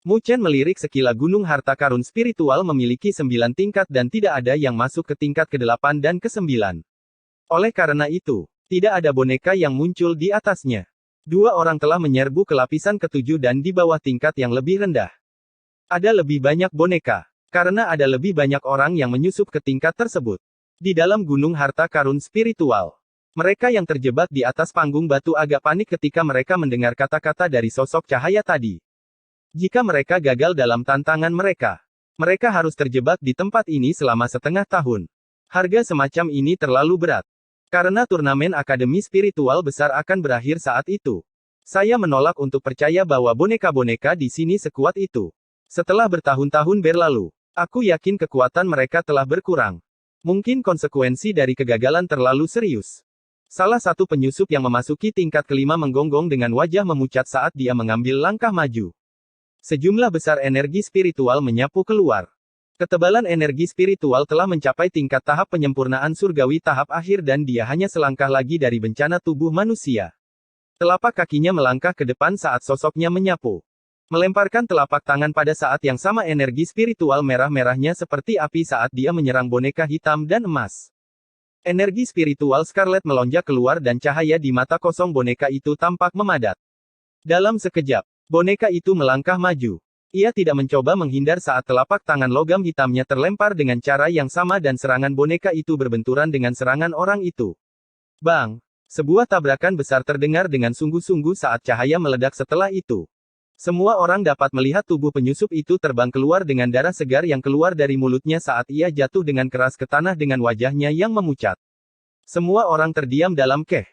Mu Chen melirik sekilas. Gunung Harta Karun Spiritual memiliki 9 tingkat dan tidak ada yang masuk ke tingkat ke-8 dan ke-9. Oleh karena itu, tidak ada boneka yang muncul di atasnya. 2 orang telah menyerbu ke lapisan ke-7 dan di bawah tingkat yang lebih rendah. Ada lebih banyak boneka, karena ada lebih banyak orang yang menyusup ke tingkat tersebut. Di dalam Gunung Harta Karun Spiritual, mereka yang terjebak di atas panggung batu agak panik ketika mereka mendengar kata-kata dari sosok cahaya tadi. Jika mereka gagal dalam tantangan mereka, mereka harus terjebak di tempat ini selama setengah tahun. Harga semacam ini terlalu berat. Karena turnamen akademi spiritual besar akan berakhir saat itu. Saya menolak untuk percaya bahwa boneka-boneka di sini sekuat itu. Setelah bertahun-tahun berlalu, aku yakin kekuatan mereka telah berkurang. Mungkin konsekuensi dari kegagalan terlalu serius. Salah satu penyusup yang memasuki tingkat ke-5 menggonggong dengan wajah memucat saat dia mengambil langkah maju. Sejumlah besar energi spiritual menyapu keluar. Ketebalan energi spiritual telah mencapai tingkat tahap penyempurnaan surgawi tahap akhir dan dia hanya selangkah lagi dari bencana tubuh manusia. Telapak kakinya melangkah ke depan saat sosoknya menyapu. Melemparkan telapak tangan pada saat yang sama energi spiritual merah-merahnya seperti api saat dia menyerang boneka hitam dan emas. Energi spiritual Scarlet melonjak keluar dan cahaya di mata kosong boneka itu tampak memadat. Dalam sekejap, boneka itu melangkah maju. Ia tidak mencoba menghindar saat telapak tangan logam hitamnya terlempar dengan cara yang sama dan serangan boneka itu berbenturan dengan serangan orang itu. Bang! Sebuah tabrakan besar terdengar dengan sungguh-sungguh saat cahaya meledak setelah itu. Semua orang dapat melihat tubuh penyusup itu terbang keluar dengan darah segar yang keluar dari mulutnya saat ia jatuh dengan keras ke tanah dengan wajahnya yang memucat. Semua orang terdiam dalam keh.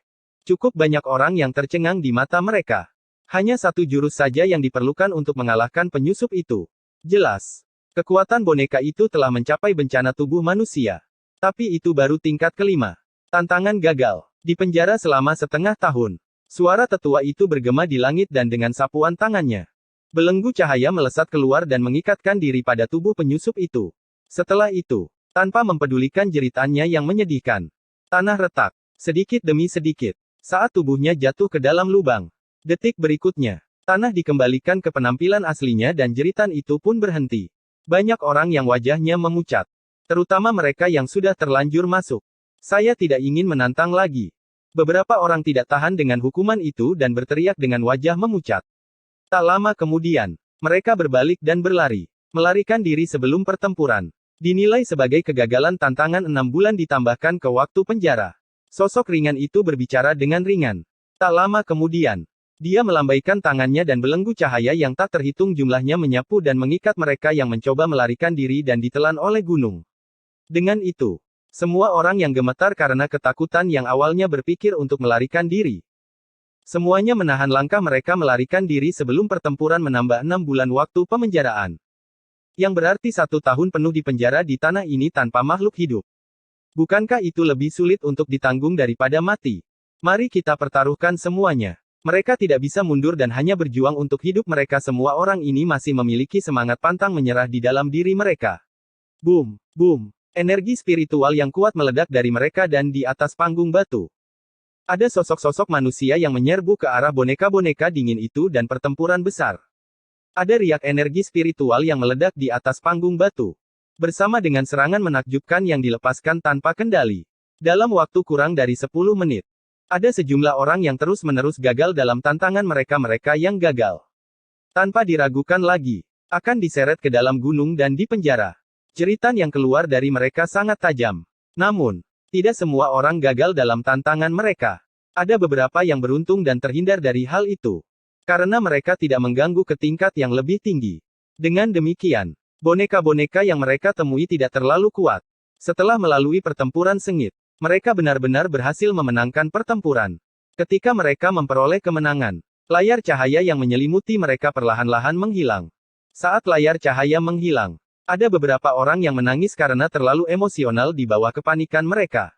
Cukup banyak orang yang tercengang di mata mereka. Hanya satu jurus saja yang diperlukan untuk mengalahkan penyusup itu. Jelas. Kekuatan boneka itu telah mencapai bencana tubuh manusia. Tapi itu baru tingkat kelima. Tantangan gagal. Di penjara selama setengah tahun. Suara tetua itu bergema di langit dan dengan sapuan tangannya. Belenggu cahaya melesat keluar dan mengikatkan diri pada tubuh penyusup itu. Setelah itu, tanpa mempedulikan jeritannya yang menyedihkan, tanah retak, sedikit demi sedikit, saat tubuhnya jatuh ke dalam lubang. Detik berikutnya, tanah dikembalikan ke penampilan aslinya dan jeritan itu pun berhenti. Banyak orang yang wajahnya memucat. Terutama mereka yang sudah terlanjur masuk. Saya tidak ingin menantang lagi. Beberapa orang tidak tahan dengan hukuman itu dan berteriak dengan wajah memucat. Tak lama kemudian, mereka berbalik dan berlari. Melarikan diri sebelum pertempuran. Dinilai sebagai kegagalan tantangan 6 bulan ditambahkan ke waktu penjara. Sosok ringan itu berbicara dengan ringan. Tak lama kemudian, dia melambaikan tangannya dan belenggu cahaya yang tak terhitung jumlahnya menyapu dan mengikat mereka yang mencoba melarikan diri dan ditelan oleh gunung. Dengan itu, semua orang yang gemetar karena ketakutan yang awalnya berpikir untuk melarikan diri. Semuanya menahan langkah mereka melarikan diri sebelum pertempuran menambah 6 bulan waktu pemenjaraan. Yang berarti 1 tahun penuh di penjara di tanah ini tanpa makhluk hidup. Bukankah itu lebih sulit untuk ditanggung daripada mati? Mari kita pertaruhkan semuanya. Mereka tidak bisa mundur dan hanya berjuang untuk hidup mereka. Semua orang ini masih memiliki semangat pantang menyerah di dalam diri mereka. Boom, boom. Energi spiritual yang kuat meledak dari mereka dan di atas panggung batu. Ada sosok-sosok manusia yang menyerbu ke arah boneka-boneka dingin itu dan pertempuran besar. Ada riak energi spiritual yang meledak di atas panggung batu. Bersama dengan serangan menakjubkan yang dilepaskan tanpa kendali. Dalam waktu kurang dari 10 menit. Ada sejumlah orang yang terus-menerus gagal dalam tantangan mereka-mereka yang gagal. Tanpa diragukan lagi, akan diseret ke dalam gunung dan dipenjara. Jeritan yang keluar dari mereka sangat tajam. Namun, tidak semua orang gagal dalam tantangan mereka. Ada beberapa yang beruntung dan terhindar dari hal itu. Karena mereka tidak mengganggu ke tingkat yang lebih tinggi. Dengan demikian, boneka-boneka yang mereka temui tidak terlalu kuat. Setelah melalui pertempuran sengit, mereka benar-benar berhasil memenangkan pertempuran. Ketika mereka memperoleh kemenangan, layar cahaya yang menyelimuti mereka perlahan-lahan menghilang. Saat layar cahaya menghilang, ada beberapa orang yang menangis karena terlalu emosional di bawah kepanikan mereka.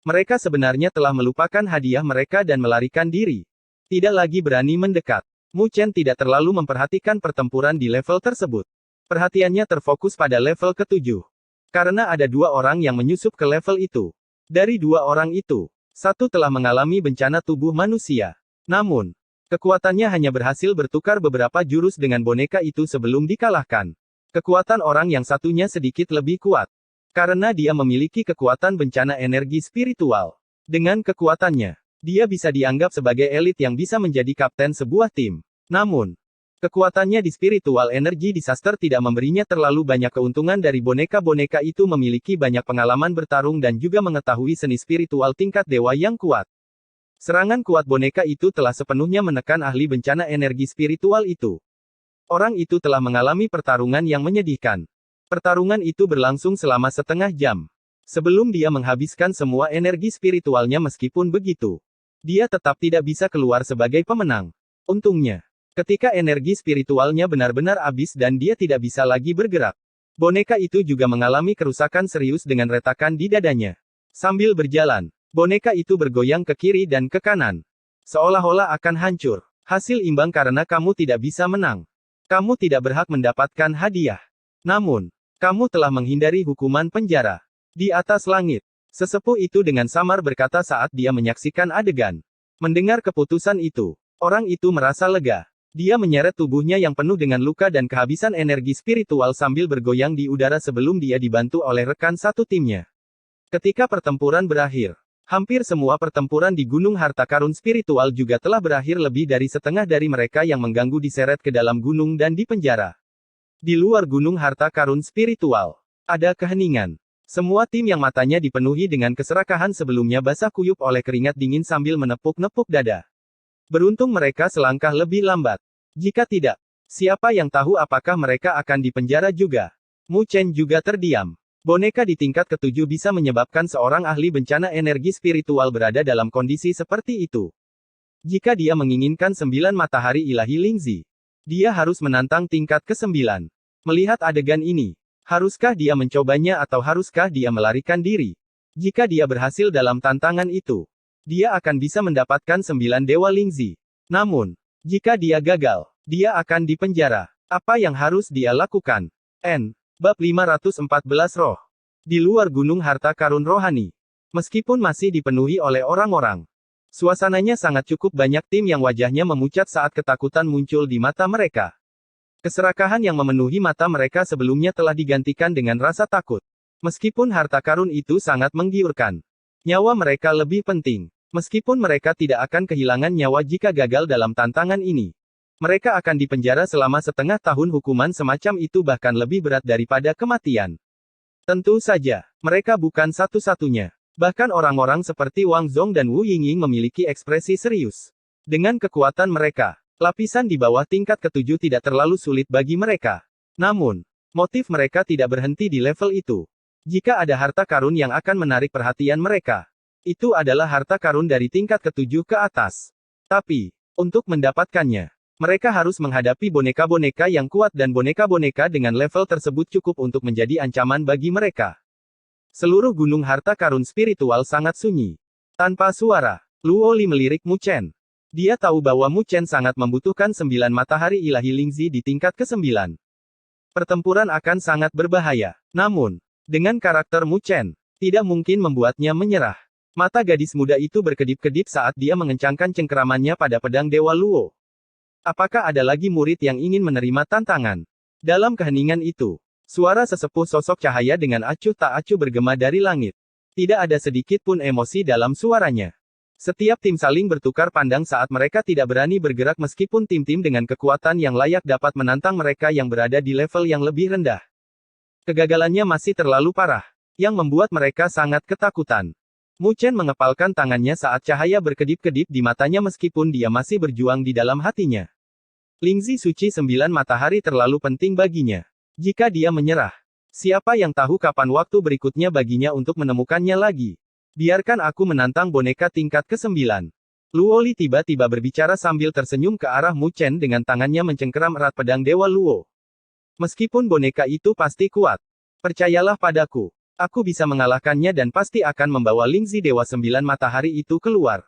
Mereka sebenarnya telah melupakan hadiah mereka dan melarikan diri. Tidak lagi berani mendekat. Mu Chen tidak terlalu memperhatikan pertempuran di level tersebut. Perhatiannya terfokus pada level ke-7. Karena ada 2 orang yang menyusup ke level itu. Dari 2 orang itu, satu telah mengalami bencana tubuh manusia. Namun, kekuatannya hanya berhasil bertukar beberapa jurus dengan boneka itu sebelum dikalahkan. Kekuatan orang yang satunya sedikit lebih kuat. Karena dia memiliki kekuatan bencana energi spiritual. Dengan kekuatannya, dia bisa dianggap sebagai elit yang bisa menjadi kapten sebuah tim. Namun, kekuatannya di spiritual energi disaster tidak memberinya terlalu banyak keuntungan dari boneka-boneka itu memiliki banyak pengalaman bertarung dan juga mengetahui seni spiritual tingkat dewa yang kuat. Serangan kuat boneka itu telah sepenuhnya menekan ahli bencana energi spiritual itu. Orang itu telah mengalami pertarungan yang menyedihkan. Pertarungan itu berlangsung selama setengah jam. Sebelum dia menghabiskan semua energi spiritualnya meskipun begitu, dia tetap tidak bisa keluar sebagai pemenang. Untungnya, ketika energi spiritualnya benar-benar habis dan dia tidak bisa lagi bergerak, boneka itu juga mengalami kerusakan serius dengan retakan di dadanya. Sambil berjalan, boneka itu bergoyang ke kiri dan ke kanan. Seolah-olah akan hancur. Hasil imbang karena kamu tidak bisa menang. Kamu tidak berhak mendapatkan hadiah. Namun, kamu telah menghindari hukuman penjara. Di atas langit, sesepuh itu dengan samar berkata saat dia menyaksikan adegan. Mendengar keputusan itu, orang itu merasa lega. Dia menyeret tubuhnya yang penuh dengan luka dan kehabisan energi spiritual sambil bergoyang di udara sebelum dia dibantu oleh rekan satu timnya. Ketika pertempuran berakhir, hampir semua pertempuran di Gunung Harta Karun Spiritual juga telah berakhir. Lebih dari setengah dari mereka yang mengganggu diseret ke dalam gunung dan dipenjara. Di luar Gunung Harta Karun Spiritual, ada keheningan. Semua tim yang matanya dipenuhi dengan keserakahan sebelumnya basah kuyup oleh keringat dingin sambil menepuk-nepuk dada. Beruntung mereka selangkah lebih lambat. Jika tidak, siapa yang tahu apakah mereka akan dipenjara juga. Mu Chen juga terdiam. Boneka di tingkat ketujuh bisa menyebabkan seorang ahli bencana energi spiritual berada dalam kondisi seperti itu. Jika dia menginginkan 9 matahari ilahi Lingzi, dia harus menantang tingkat ke-9. Melihat adegan ini, haruskah dia mencobanya atau haruskah dia melarikan diri? Jika dia berhasil dalam tantangan itu, dia akan bisa mendapatkan 9 Dewa Lingzi. Namun, jika dia gagal, dia akan dipenjara. Apa yang harus dia lakukan? Bab 514 Roh. Di luar Gunung Harta Karun Rohani. Meskipun masih dipenuhi oleh orang-orang, suasananya sangat cukup banyak tim yang wajahnya memucat saat ketakutan muncul di mata mereka. Keserakahan yang memenuhi mata mereka sebelumnya telah digantikan dengan rasa takut. Meskipun harta karun itu sangat menggiurkan, nyawa mereka lebih penting. Meskipun mereka tidak akan kehilangan nyawa jika gagal dalam tantangan ini, mereka akan dipenjara selama setengah tahun. Hukuman semacam itu bahkan lebih berat daripada kematian. Tentu saja, mereka bukan satu-satunya. Bahkan orang-orang seperti Wang Zhong dan Wu Yingying memiliki ekspresi serius. Dengan kekuatan mereka, lapisan di bawah tingkat ketujuh tidak terlalu sulit bagi mereka. Namun, motif mereka tidak berhenti di level itu. Jika ada harta karun yang akan menarik perhatian mereka, itu adalah harta karun dari tingkat ketujuh ke atas. Tapi, untuk mendapatkannya, mereka harus menghadapi boneka-boneka yang kuat dan boneka-boneka dengan level tersebut cukup untuk menjadi ancaman bagi mereka. Seluruh gunung harta karun spiritual sangat sunyi. Tanpa suara, Luo Li melirik Mu Chen. Dia tahu bahwa Mu Chen sangat membutuhkan 9 matahari ilahi Lingzi di tingkat ke-9. Pertempuran akan sangat berbahaya. Namun, dengan karakter Mu Chen, tidak mungkin membuatnya menyerah. Mata gadis muda itu berkedip-kedip saat dia mengencangkan cengkeramannya pada pedang Dewa Luo. Apakah ada lagi murid yang ingin menerima tantangan? Dalam keheningan itu, suara sesepuh sosok cahaya dengan acuh tak acuh bergema dari langit. Tidak ada sedikit pun emosi dalam suaranya. Setiap tim saling bertukar pandang saat mereka tidak berani bergerak meskipun tim-tim dengan kekuatan yang layak dapat menantang mereka yang berada di level yang lebih rendah. Kegagalannya masih terlalu parah, yang membuat mereka sangat ketakutan. Mu Chen mengepalkan tangannya saat cahaya berkedip-kedip di matanya meskipun dia masih berjuang di dalam hatinya. Lingzi suci 9 matahari terlalu penting baginya. Jika dia menyerah, siapa yang tahu kapan waktu berikutnya baginya untuk menemukannya lagi. Biarkan aku menantang boneka tingkat ke-9. Luo Li tiba-tiba berbicara sambil tersenyum ke arah Mu Chen dengan tangannya mencengkeram erat pedang Dewa Luo. Meskipun boneka itu pasti kuat, percayalah padaku, aku bisa mengalahkannya dan pasti akan membawa Lingzi Dewa 9 matahari itu keluar.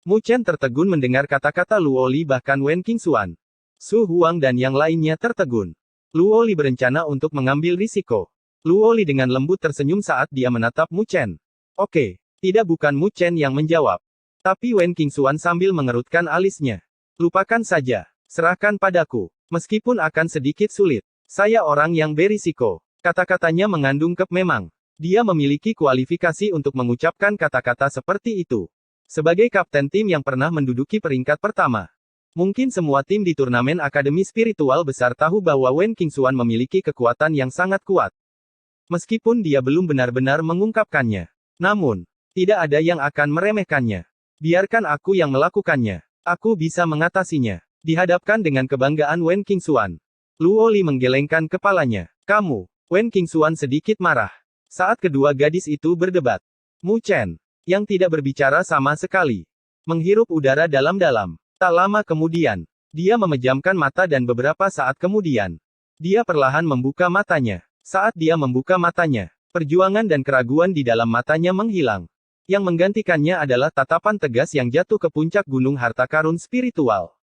Mu Chen tertegun mendengar kata-kata Luo Li, bahkan Wen Qingxuan, Su Huang dan yang lainnya tertegun. Luo Li berencana untuk mengambil risiko. Luo Li dengan lembut tersenyum saat dia menatap Mu Chen. Oke, tidak, bukan Mu Chen yang menjawab. Tapi Wen Qingxuan sambil mengerutkan alisnya. Lupakan saja, serahkan padaku. Meskipun akan sedikit sulit, saya orang yang berisiko. Kata-katanya mengandung memang. Dia memiliki kualifikasi untuk mengucapkan kata-kata seperti itu. Sebagai kapten tim yang pernah menduduki peringkat pertama, mungkin semua tim di turnamen Akademi Spiritual Besar tahu bahwa Wen Qingxuan memiliki kekuatan yang sangat kuat. Meskipun dia belum benar-benar mengungkapkannya, namun, tidak ada yang akan meremehkannya. Biarkan aku yang melakukannya. Aku bisa mengatasinya. Dihadapkan dengan kebanggaan Wen Qingxuan, Luo Li menggelengkan kepalanya. Kamu, Wen Qingxuan sedikit marah. Saat kedua gadis itu berdebat, Mu Chen, yang tidak berbicara sama sekali, menghirup udara dalam-dalam. Tak lama kemudian, dia memejamkan mata dan beberapa saat kemudian, dia perlahan membuka matanya. Saat dia membuka matanya, perjuangan dan keraguan di dalam matanya menghilang. Yang menggantikannya adalah tatapan tegas yang jatuh ke puncak gunung harta karun spiritual.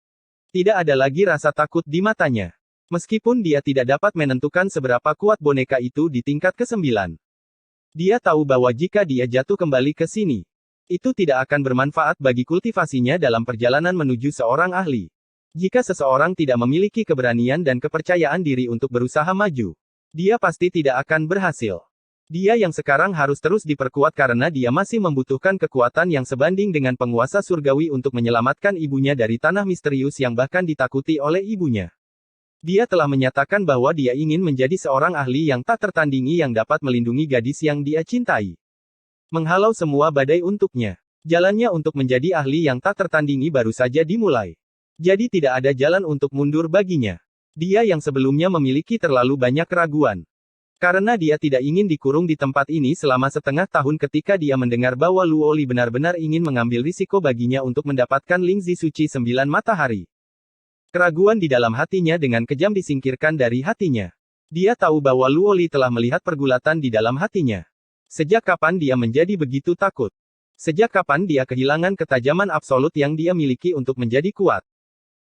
Tidak ada lagi rasa takut di matanya. Meskipun dia tidak dapat menentukan seberapa kuat boneka itu di tingkat ke-9. Dia tahu bahwa jika dia jatuh kembali ke sini, Itu tidak akan bermanfaat bagi kultivasinya dalam perjalanan menuju seorang ahli. Jika seseorang tidak memiliki keberanian dan kepercayaan diri untuk berusaha maju, dia pasti tidak akan berhasil. Dia yang sekarang harus terus diperkuat karena dia masih membutuhkan kekuatan yang sebanding dengan penguasa surgawi untuk menyelamatkan ibunya dari tanah misterius yang bahkan ditakuti oleh ibunya. Dia telah menyatakan bahwa dia ingin menjadi seorang ahli yang tak tertandingi yang dapat melindungi gadis yang dia cintai. Menghalau semua badai untuknya. Jalannya untuk menjadi ahli yang tak tertandingi baru saja dimulai. Jadi tidak ada jalan untuk mundur baginya. Dia yang sebelumnya memiliki terlalu banyak keraguan. Karena dia tidak ingin dikurung di tempat ini selama setengah tahun ketika dia mendengar bahwa Luoli benar-benar ingin mengambil risiko baginya untuk mendapatkan Lingzi Suci 9 matahari. Keraguan di dalam hatinya dengan kejam disingkirkan dari hatinya. Dia tahu bahwa Luoli telah melihat pergulatan di dalam hatinya. Sejak kapan dia menjadi begitu takut? Sejak kapan dia kehilangan ketajaman absolut yang dia miliki untuk menjadi kuat?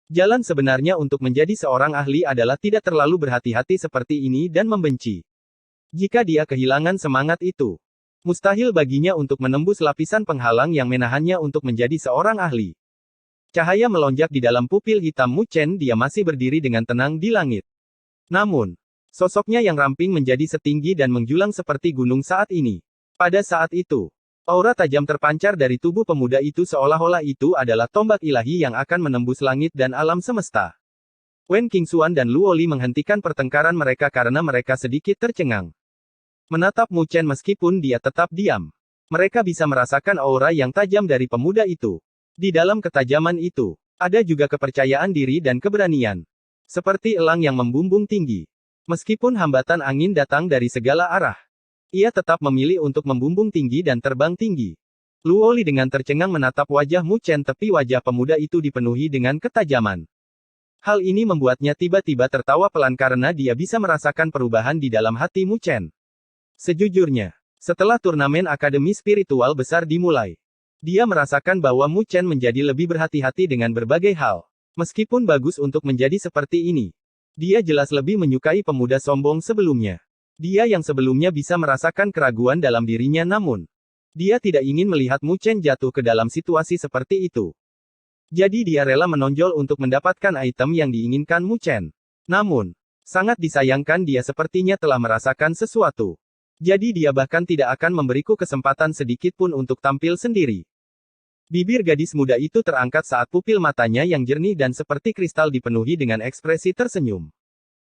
Jalan sebenarnya untuk menjadi seorang ahli adalah tidak terlalu berhati-hati seperti ini dan membenci. Jika dia kehilangan semangat itu, mustahil baginya untuk menembus lapisan penghalang yang menahannya untuk menjadi seorang ahli. Cahaya melonjak di dalam pupil hitam Mu Chen, dia masih berdiri dengan tenang di langit. Namun, sosoknya yang ramping menjadi setinggi dan menjulang seperti gunung saat ini. Pada saat itu, aura tajam terpancar dari tubuh pemuda itu seolah-olah itu adalah tombak ilahi yang akan menembus langit dan alam semesta. Wen Qingxuan dan Luoli menghentikan pertengkaran mereka karena mereka sedikit tercengang. Menatap Mu Chen meskipun dia tetap diam. Mereka bisa merasakan aura yang tajam dari pemuda itu. Di dalam ketajaman itu, ada juga kepercayaan diri dan keberanian. Seperti elang yang membumbung tinggi. Meskipun hambatan angin datang dari segala arah, ia tetap memilih untuk membumbung tinggi dan terbang tinggi. Luoli dengan tercengang menatap wajah Mu Chen, tapi wajah pemuda itu dipenuhi dengan ketajaman. Hal ini membuatnya tiba-tiba tertawa pelan karena dia bisa merasakan perubahan di dalam hati Mu Chen. Sejujurnya, setelah turnamen Akademi Spiritual Besar dimulai, dia merasakan bahwa Mu Chen menjadi lebih berhati-hati dengan berbagai hal. Meskipun bagus untuk menjadi seperti ini, dia jelas lebih menyukai pemuda sombong sebelumnya. Dia yang sebelumnya bisa merasakan keraguan dalam dirinya, namun dia tidak ingin melihat Mu Chen jatuh ke dalam situasi seperti itu. Jadi dia rela menonjol untuk mendapatkan item yang diinginkan Mu Chen. Namun, sangat disayangkan dia sepertinya telah merasakan sesuatu. Jadi dia bahkan tidak akan memberiku kesempatan sedikit pun untuk tampil sendiri. Bibir gadis muda itu terangkat saat pupil matanya yang jernih dan seperti kristal dipenuhi dengan ekspresi tersenyum.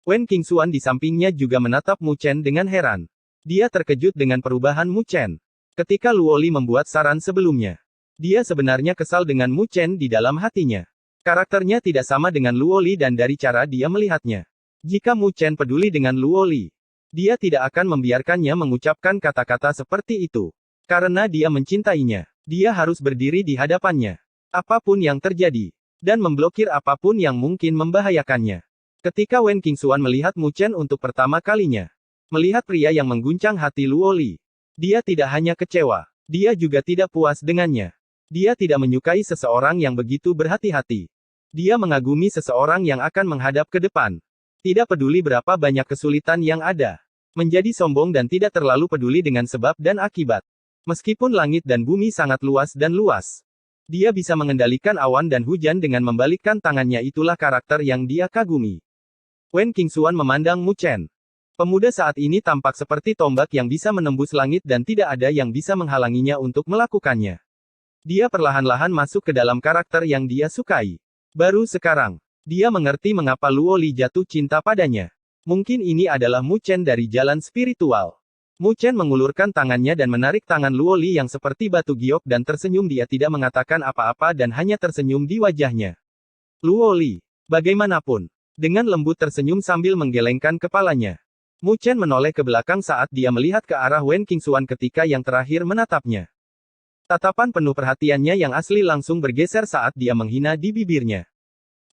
Wen Qingxuan di sampingnya juga menatap Mu Chen dengan heran. Dia terkejut dengan perubahan Mu Chen. Ketika Luoli membuat saran sebelumnya, dia sebenarnya kesal dengan Mu Chen di dalam hatinya. Karakternya tidak sama dengan Luoli dan dari cara dia melihatnya. Jika Mu Chen peduli dengan Luoli, dia tidak akan membiarkannya mengucapkan kata-kata seperti itu. Karena dia mencintainya, dia harus berdiri di hadapannya. Apapun yang terjadi, dan memblokir apapun yang mungkin membahayakannya. Ketika Wen Qingxuan melihat Mu Chen untuk pertama kalinya, melihat pria yang mengguncang hati Luoli, dia tidak hanya kecewa, dia juga tidak puas dengannya. Dia tidak menyukai seseorang yang begitu berhati-hati. Dia mengagumi seseorang yang akan menghadap ke depan. Tidak peduli berapa banyak kesulitan yang ada. Menjadi sombong dan tidak terlalu peduli dengan sebab dan akibat. Meskipun langit dan bumi sangat luas dan luas, dia bisa mengendalikan awan dan hujan dengan membalikkan tangannya, itulah karakter yang dia kagumi. Wen Qingxuan memandang Mu Chen. Pemuda saat ini tampak seperti tombak yang bisa menembus langit dan tidak ada yang bisa menghalanginya untuk melakukannya. Dia perlahan-lahan masuk ke dalam karakter yang dia sukai. Baru sekarang, dia mengerti mengapa Luoli jatuh cinta padanya. Mungkin ini adalah Mu Chen dari jalan spiritual. Mu Chen mengulurkan tangannya dan menarik tangan Luoli yang seperti batu giok dan tersenyum. Dia tidak mengatakan apa-apa dan hanya tersenyum di wajahnya. Luoli, bagaimanapun, dengan lembut tersenyum sambil menggelengkan kepalanya. Mu Chen menoleh ke belakang saat dia melihat ke arah Wen Qingxuan ketika yang terakhir menatapnya. Tatapan penuh perhatiannya yang asli langsung bergeser saat dia menghina di bibirnya.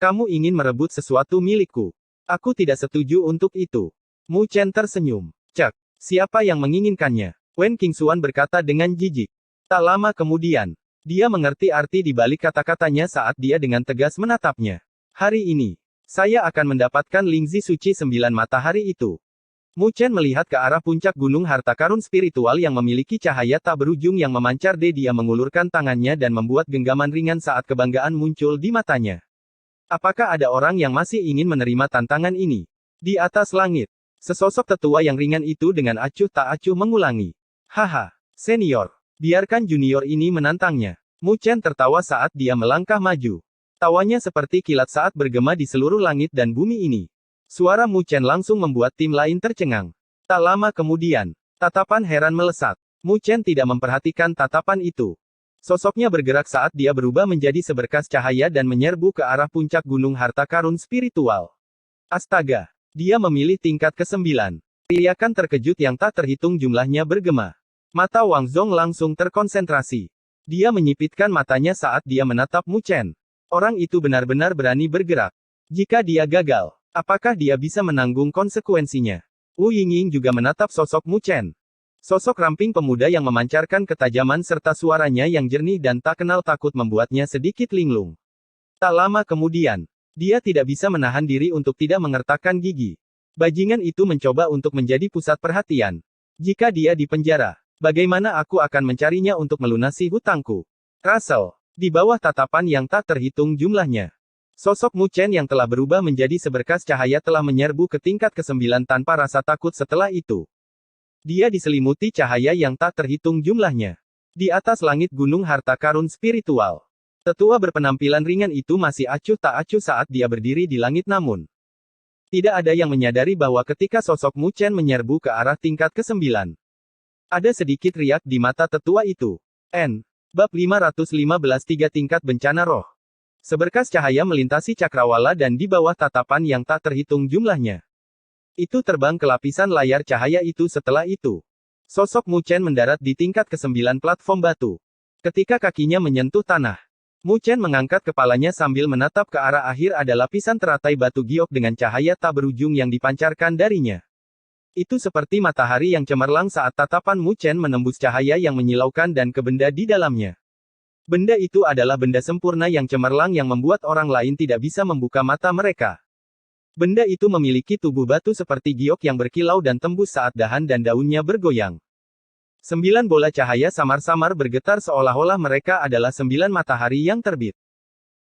Kamu ingin merebut sesuatu milikku. Aku tidak setuju untuk itu. Mu Chen tersenyum. Cek, siapa yang menginginkannya? Wen Qingxuan berkata dengan jijik. Tak lama kemudian, dia mengerti arti di balik kata-katanya saat dia dengan tegas menatapnya. Hari ini, saya akan mendapatkan Lingzi Suci 9 matahari itu. Mu Chen melihat ke arah puncak gunung harta karun spiritual yang memiliki cahaya tak berujung yang memancar. Dia mengulurkan tangannya dan membuat genggaman ringan saat kebanggaan muncul di matanya. Apakah ada orang yang masih ingin menerima tantangan ini? Di atas langit, sesosok tetua yang ringan itu dengan acuh tak acuh mengulangi. Haha, senior, biarkan junior ini menantangnya. Mu Chen tertawa saat dia melangkah maju. Tawanya seperti kilat saat bergema di seluruh langit dan bumi ini. Suara Mu Chen langsung membuat tim lain tercengang. Tak lama kemudian, tatapan heran melesat. Mu Chen tidak memperhatikan tatapan itu. Sosoknya bergerak saat dia berubah menjadi seberkas cahaya dan menyerbu ke arah puncak gunung harta karun spiritual. Astaga! Dia memilih tingkat ke-9. Teriakan terkejut yang tak terhitung jumlahnya bergema. Mata Wang Zong langsung terkonsentrasi. Dia menyipitkan matanya saat dia menatap Mu Chen. Orang itu benar-benar berani bergerak. Jika dia gagal, apakah dia bisa menanggung konsekuensinya? Wu Yingying juga menatap sosok Mu Chen. Sosok ramping pemuda yang memancarkan ketajaman serta suaranya yang jernih dan tak kenal takut membuatnya sedikit linglung. Tak lama kemudian, dia tidak bisa menahan diri untuk tidak mengertakkan gigi. Bajingan itu mencoba untuk menjadi pusat perhatian. Jika dia dipenjara, bagaimana aku akan mencarinya untuk melunasi hutangku? Russell, di bawah tatapan yang tak terhitung jumlahnya. Sosok Mu Chen yang telah berubah menjadi seberkas cahaya telah menyerbu ke tingkat ke-9 tanpa rasa takut setelah itu. Dia diselimuti cahaya yang tak terhitung jumlahnya. Di atas langit gunung harta karun spiritual. Tetua berpenampilan ringan itu masih acuh tak acuh saat dia berdiri di langit namun. Tidak ada yang menyadari bahwa ketika sosok Mu Chen menyerbu ke arah tingkat ke-9. Ada sedikit riak di mata tetua itu. Bab 515 3 tingkat bencana roh. Seberkas cahaya melintasi cakrawala dan di bawah tatapan yang tak terhitung jumlahnya. Itu terbang ke lapisan layar cahaya itu. Setelah itu, sosok Mu Chen mendarat di tingkat ke-9 platform batu. Ketika kakinya menyentuh tanah, Mu Chen mengangkat kepalanya sambil menatap ke arah akhir. Ada lapisan teratai batu giok dengan cahaya tak berujung yang dipancarkan darinya. Itu seperti matahari yang cemerlang saat tatapan Mu Chen menembus cahaya yang menyilaukan dan ke benda di dalamnya. Benda itu adalah benda sempurna yang cemerlang yang membuat orang lain tidak bisa membuka mata mereka. Benda itu memiliki tubuh batu seperti giok yang berkilau dan tembus saat dahan dan daunnya bergoyang. 9 bola cahaya samar-samar bergetar seolah-olah mereka adalah 9 matahari yang terbit.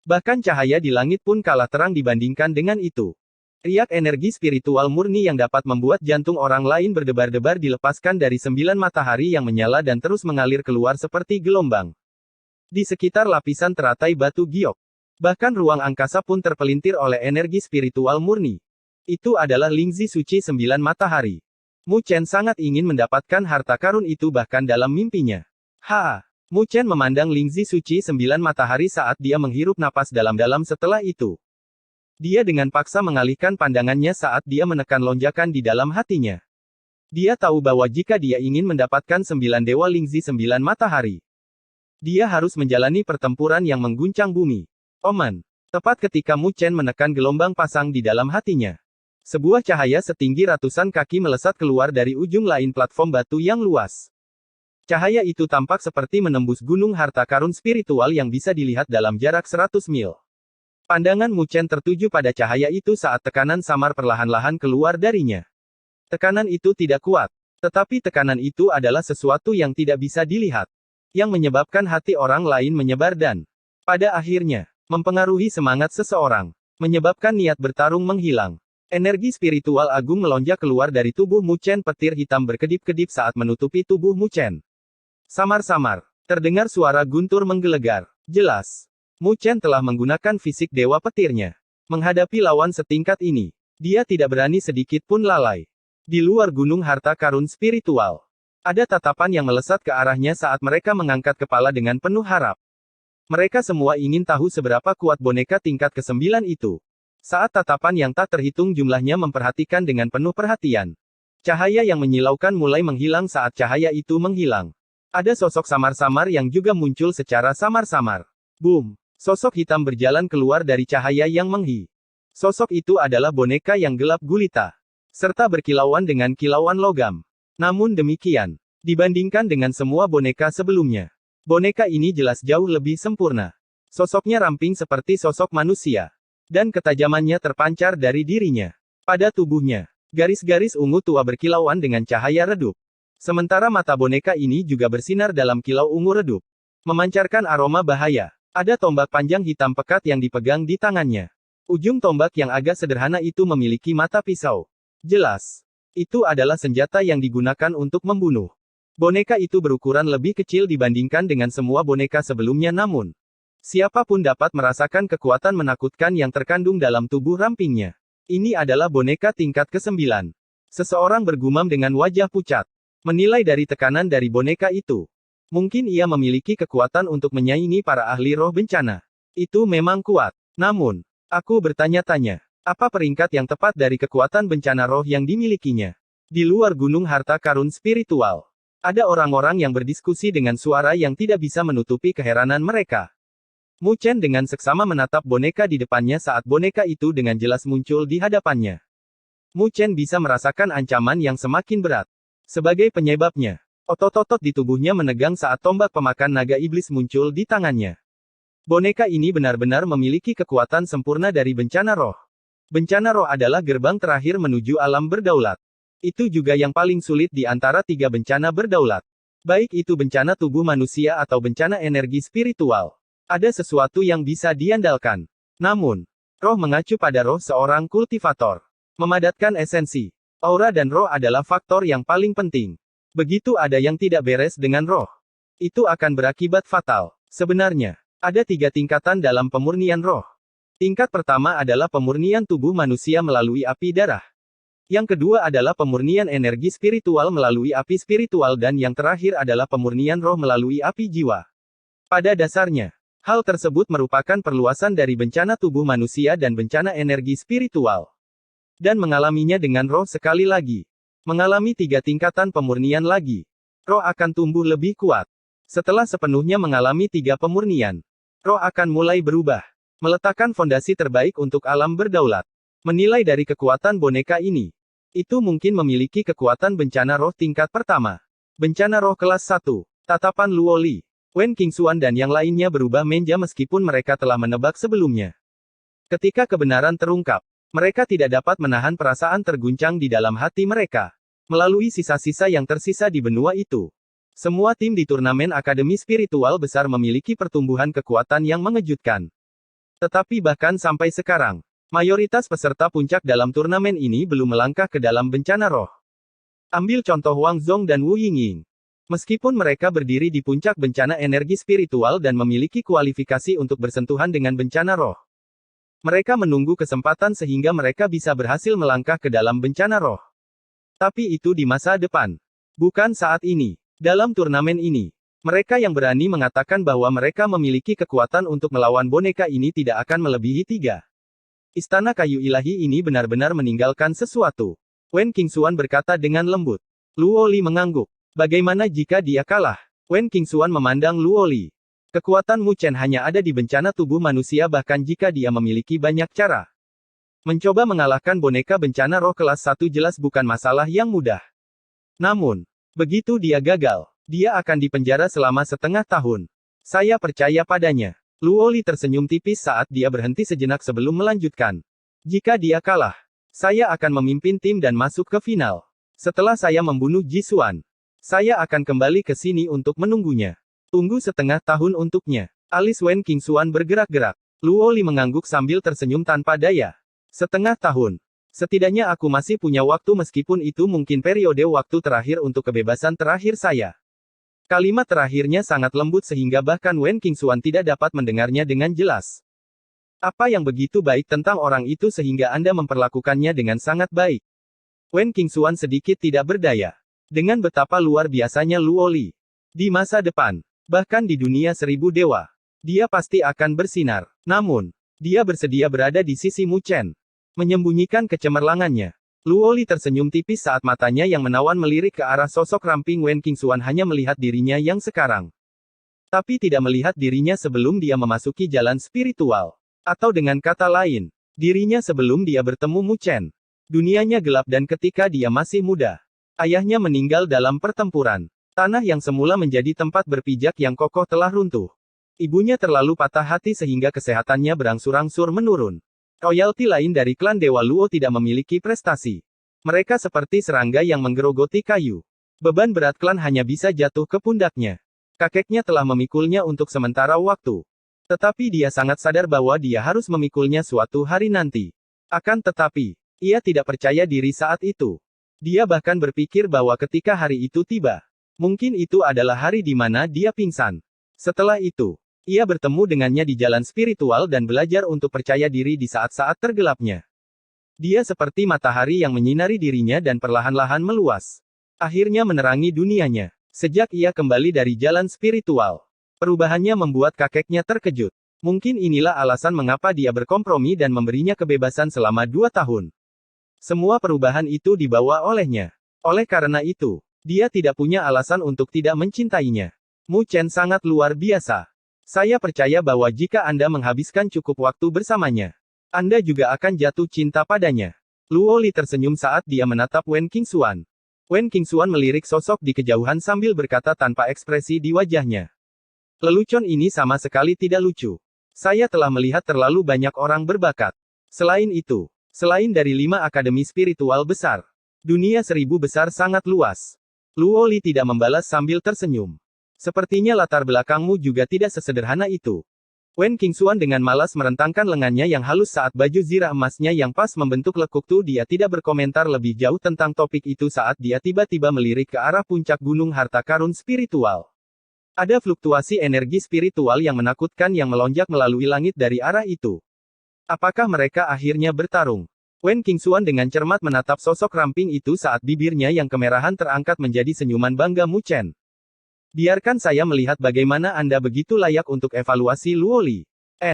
Bahkan cahaya di langit pun kalah terang dibandingkan dengan itu. Riak energi spiritual murni yang dapat membuat jantung orang lain berdebar-debar dilepaskan dari 9 matahari yang menyala dan terus mengalir keluar seperti gelombang. Di sekitar lapisan teratai batu giok. Bahkan ruang angkasa pun terpelintir oleh energi spiritual murni. Itu adalah Lingzi suci 9 matahari. Mu Chen sangat ingin mendapatkan harta karun itu bahkan dalam mimpinya. Mu Chen memandang Lingzi suci 9 matahari saat dia menghirup napas dalam-dalam. Setelah itu, dia dengan paksa mengalihkan pandangannya saat dia menekan lonjakan di dalam hatinya. Dia tahu bahwa jika dia ingin mendapatkan 9 dewa Lingzi 9 matahari, dia harus menjalani pertempuran yang mengguncang bumi. Omen. Tepat ketika Mu Chen menekan gelombang pasang di dalam hatinya, sebuah cahaya setinggi ratusan kaki melesat keluar dari ujung lain platform batu yang luas. Cahaya itu tampak seperti menembus gunung harta karun spiritual yang bisa dilihat dalam jarak 100 mil. Pandangan Mu Chen tertuju pada cahaya itu saat tekanan samar perlahan-lahan keluar darinya. Tekanan itu tidak kuat, tetapi tekanan itu adalah sesuatu yang tidak bisa dilihat, yang menyebabkan hati orang lain menyebar dan, pada akhirnya, mempengaruhi semangat seseorang, menyebabkan niat bertarung menghilang. Energi spiritual agung melonjak keluar dari tubuh Mu Chen. Petir hitam berkedip-kedip saat menutupi tubuh Mu Chen. Samar-samar, terdengar suara guntur menggelegar. Jelas, Mu Chen telah menggunakan fisik dewa petirnya. Menghadapi lawan setingkat ini, dia tidak berani sedikit pun lalai. Di luar gunung harta karun spiritual, ada tatapan yang melesat ke arahnya saat mereka mengangkat kepala dengan penuh harap. Mereka semua ingin tahu seberapa kuat boneka tingkat ke-9 itu. Saat tatapan yang tak terhitung jumlahnya memperhatikan dengan penuh perhatian, cahaya yang menyilaukan mulai menghilang. Saat cahaya itu menghilang, ada sosok samar-samar yang juga muncul secara samar-samar. Boom! Sosok hitam berjalan keluar dari cahaya yang menghi. Sosok itu adalah boneka yang gelap gulita, serta berkilauan dengan kilauan logam. Namun demikian, dibandingkan dengan semua boneka sebelumnya, boneka ini jelas jauh lebih sempurna. Sosoknya ramping seperti sosok manusia, dan ketajamannya terpancar dari dirinya. Pada tubuhnya, Garis-garis ungu tua berkilauan dengan cahaya redup. Sementara mata boneka ini juga bersinar dalam kilau ungu redup, memancarkan aroma bahaya. Ada tombak panjang hitam pekat yang dipegang di tangannya. Ujung tombak yang agak sederhana itu memiliki mata pisau. Jelas, itu adalah senjata yang digunakan untuk membunuh. Boneka itu berukuran lebih kecil dibandingkan dengan semua boneka sebelumnya, namun siapapun dapat merasakan kekuatan menakutkan yang terkandung dalam tubuh rampingnya. Ini adalah boneka tingkat ke-9. Seseorang bergumam dengan wajah pucat. Menilai dari tekanan dari boneka itu, mungkin ia memiliki kekuatan untuk menyaingi para ahli roh bencana. Itu memang kuat. Namun, aku bertanya-tanya, apa peringkat yang tepat dari kekuatan bencana roh yang dimilikinya? Di luar gunung harta karun spiritual, ada orang-orang yang berdiskusi dengan suara yang tidak bisa menutupi keheranan mereka. Mu Chen dengan seksama menatap boneka di depannya saat boneka itu dengan jelas muncul di hadapannya. Mu Chen bisa merasakan ancaman yang semakin berat. Sebagai penyebabnya, otot-otot di tubuhnya menegang saat tombak pemakan naga iblis muncul di tangannya. Boneka ini benar-benar memiliki kekuatan sempurna dari bencana roh. Bencana roh adalah gerbang terakhir menuju alam berdaulat. Itu juga yang paling sulit di antara 3 bencana berdaulat. Baik itu bencana tubuh manusia atau bencana energi spiritual. Ada sesuatu yang bisa diandalkan. Namun, roh mengacu pada roh seorang kultivator. Memadatkan esensi, aura dan roh adalah faktor yang paling penting. Begitu ada yang tidak beres dengan roh, itu akan berakibat fatal. Sebenarnya, ada 3 tingkatan dalam pemurnian roh. Tingkat pertama adalah pemurnian tubuh manusia melalui api darah. Yang kedua adalah pemurnian energi spiritual melalui api spiritual dan yang terakhir adalah pemurnian roh melalui api jiwa. Pada dasarnya, hal tersebut merupakan perluasan dari bencana tubuh manusia dan bencana energi spiritual. Dan mengalaminya dengan roh sekali lagi. Mengalami 3 tingkatan pemurnian lagi. Roh akan tumbuh lebih kuat. Setelah sepenuhnya mengalami 3 pemurnian, roh akan mulai berubah. Meletakkan fondasi terbaik untuk alam berdaulat. Menilai dari kekuatan boneka ini, itu mungkin memiliki kekuatan bencana roh tingkat pertama. Bencana roh kelas 1. Tatapan Luoli, Wen Qingxuan dan yang lainnya berubah menja meskipun mereka telah menebak sebelumnya. Ketika kebenaran terungkap, mereka tidak dapat menahan perasaan terguncang di dalam hati mereka. Melalui sisa-sisa yang tersisa di benua itu, semua tim di turnamen Akademi Spiritual Besar memiliki pertumbuhan kekuatan yang mengejutkan. Tetapi bahkan sampai sekarang, mayoritas peserta puncak dalam turnamen ini belum melangkah ke dalam bencana roh. Ambil contoh Wang Zong dan Wu Yingying. Meskipun mereka berdiri di puncak bencana energi spiritual dan memiliki kualifikasi untuk bersentuhan dengan bencana roh, mereka menunggu kesempatan sehingga mereka bisa berhasil melangkah ke dalam bencana roh. Tapi itu di masa depan. Bukan saat ini. Dalam turnamen ini, mereka yang berani mengatakan bahwa mereka memiliki kekuatan untuk melawan boneka ini tidak akan melebihi 3. Istana kayu ilahi ini benar-benar meninggalkan sesuatu. Wen Qingxuan berkata dengan lembut. Luoli mengangguk. Bagaimana jika dia kalah? Wen Qingxuan memandang Luoli. Kekuatan Mu Chen hanya ada di bencana tubuh manusia bahkan jika dia memiliki banyak cara. Mencoba mengalahkan boneka bencana roh kelas 1 jelas bukan masalah yang mudah. Namun, begitu dia gagal, dia akan dipenjara selama setengah tahun. Saya percaya padanya. Luoli tersenyum tipis saat dia berhenti sejenak sebelum melanjutkan. Jika dia kalah, saya akan memimpin tim dan masuk ke final. Setelah saya membunuh Jisuan, saya akan kembali ke sini untuk menunggunya. Tunggu setengah tahun untuknya. Alis Wen Qingxuan bergerak-gerak. Luoli mengangguk sambil tersenyum tanpa daya. Setengah tahun. Setidaknya aku masih punya waktu meskipun itu mungkin periode waktu terakhir untuk kebebasan terakhir saya. Kalimat terakhirnya sangat lembut sehingga bahkan Wen Qingxuan tidak dapat mendengarnya dengan jelas. Apa yang begitu baik tentang orang itu sehingga Anda memperlakukannya dengan sangat baik? Wen Qingxuan sedikit tidak berdaya. Dengan betapa luar biasanya Luoli. Di masa depan, bahkan di dunia 1000 dewa, dia pasti akan bersinar. Namun, dia bersedia berada di sisi Mu Chen. Menyembunyikan kecemerlangannya. Luoli tersenyum tipis saat matanya yang menawan melirik ke arah sosok ramping Wen Qingxuan hanya melihat dirinya yang sekarang. Tapi tidak melihat dirinya sebelum dia memasuki jalan spiritual. Atau dengan kata lain, dirinya sebelum dia bertemu Mu Chen. Dunianya gelap dan ketika dia masih muda, ayahnya meninggal dalam pertempuran. Tanah yang semula menjadi tempat berpijak yang kokoh telah runtuh. Ibunya terlalu patah hati sehingga kesehatannya berangsur-angsur menurun. Royalti lain dari klan Dewa Luo tidak memiliki prestasi. Mereka seperti serangga yang menggerogoti kayu. Beban berat klan hanya bisa jatuh ke pundaknya. Kakeknya telah memikulnya untuk sementara waktu. Tetapi dia sangat sadar bahwa dia harus memikulnya suatu hari nanti. Akan tetapi, ia tidak percaya diri saat itu. Dia bahkan berpikir bahwa ketika hari itu tiba, mungkin itu adalah hari di mana dia pingsan. Setelah itu, ia bertemu dengannya di jalan spiritual dan belajar untuk percaya diri di saat-saat tergelapnya. Dia seperti matahari yang menyinari dirinya dan perlahan-lahan meluas. Akhirnya menerangi dunianya. Sejak ia kembali dari jalan spiritual, perubahannya membuat kakeknya terkejut. Mungkin inilah alasan mengapa dia berkompromi dan memberinya kebebasan selama 2 tahun. Semua perubahan itu dibawa olehnya. Oleh karena itu, dia tidak punya alasan untuk tidak mencintainya. Mu Chen sangat luar biasa. Saya percaya bahwa jika Anda menghabiskan cukup waktu bersamanya, Anda juga akan jatuh cinta padanya. Luo Li tersenyum saat dia menatap Wen Qingxuan. Wen Qingxuan melirik sosok di kejauhan sambil berkata tanpa ekspresi di wajahnya. Lelucon ini sama sekali tidak lucu. Saya telah melihat terlalu banyak orang berbakat. Selain itu, selain dari 5 akademi spiritual besar, dunia 1000 besar sangat luas. Luo Li tidak membalas sambil tersenyum. Sepertinya latar belakangmu juga tidak sesederhana itu. Wen Qingxuan dengan malas merentangkan lengannya yang halus saat baju zirah emasnya yang pas membentuk lekuk tuh. Dia tidak berkomentar lebih jauh tentang topik itu saat dia tiba-tiba melirik ke arah puncak gunung harta karun spiritual. Ada fluktuasi energi spiritual yang menakutkan yang melonjak melalui langit dari arah itu. Apakah mereka akhirnya bertarung? Wen Qingxuan dengan cermat menatap sosok ramping itu saat bibirnya yang kemerahan terangkat menjadi senyuman bangga Mu Chen. Biarkan saya melihat bagaimana Anda begitu layak untuk evaluasi Luo Li.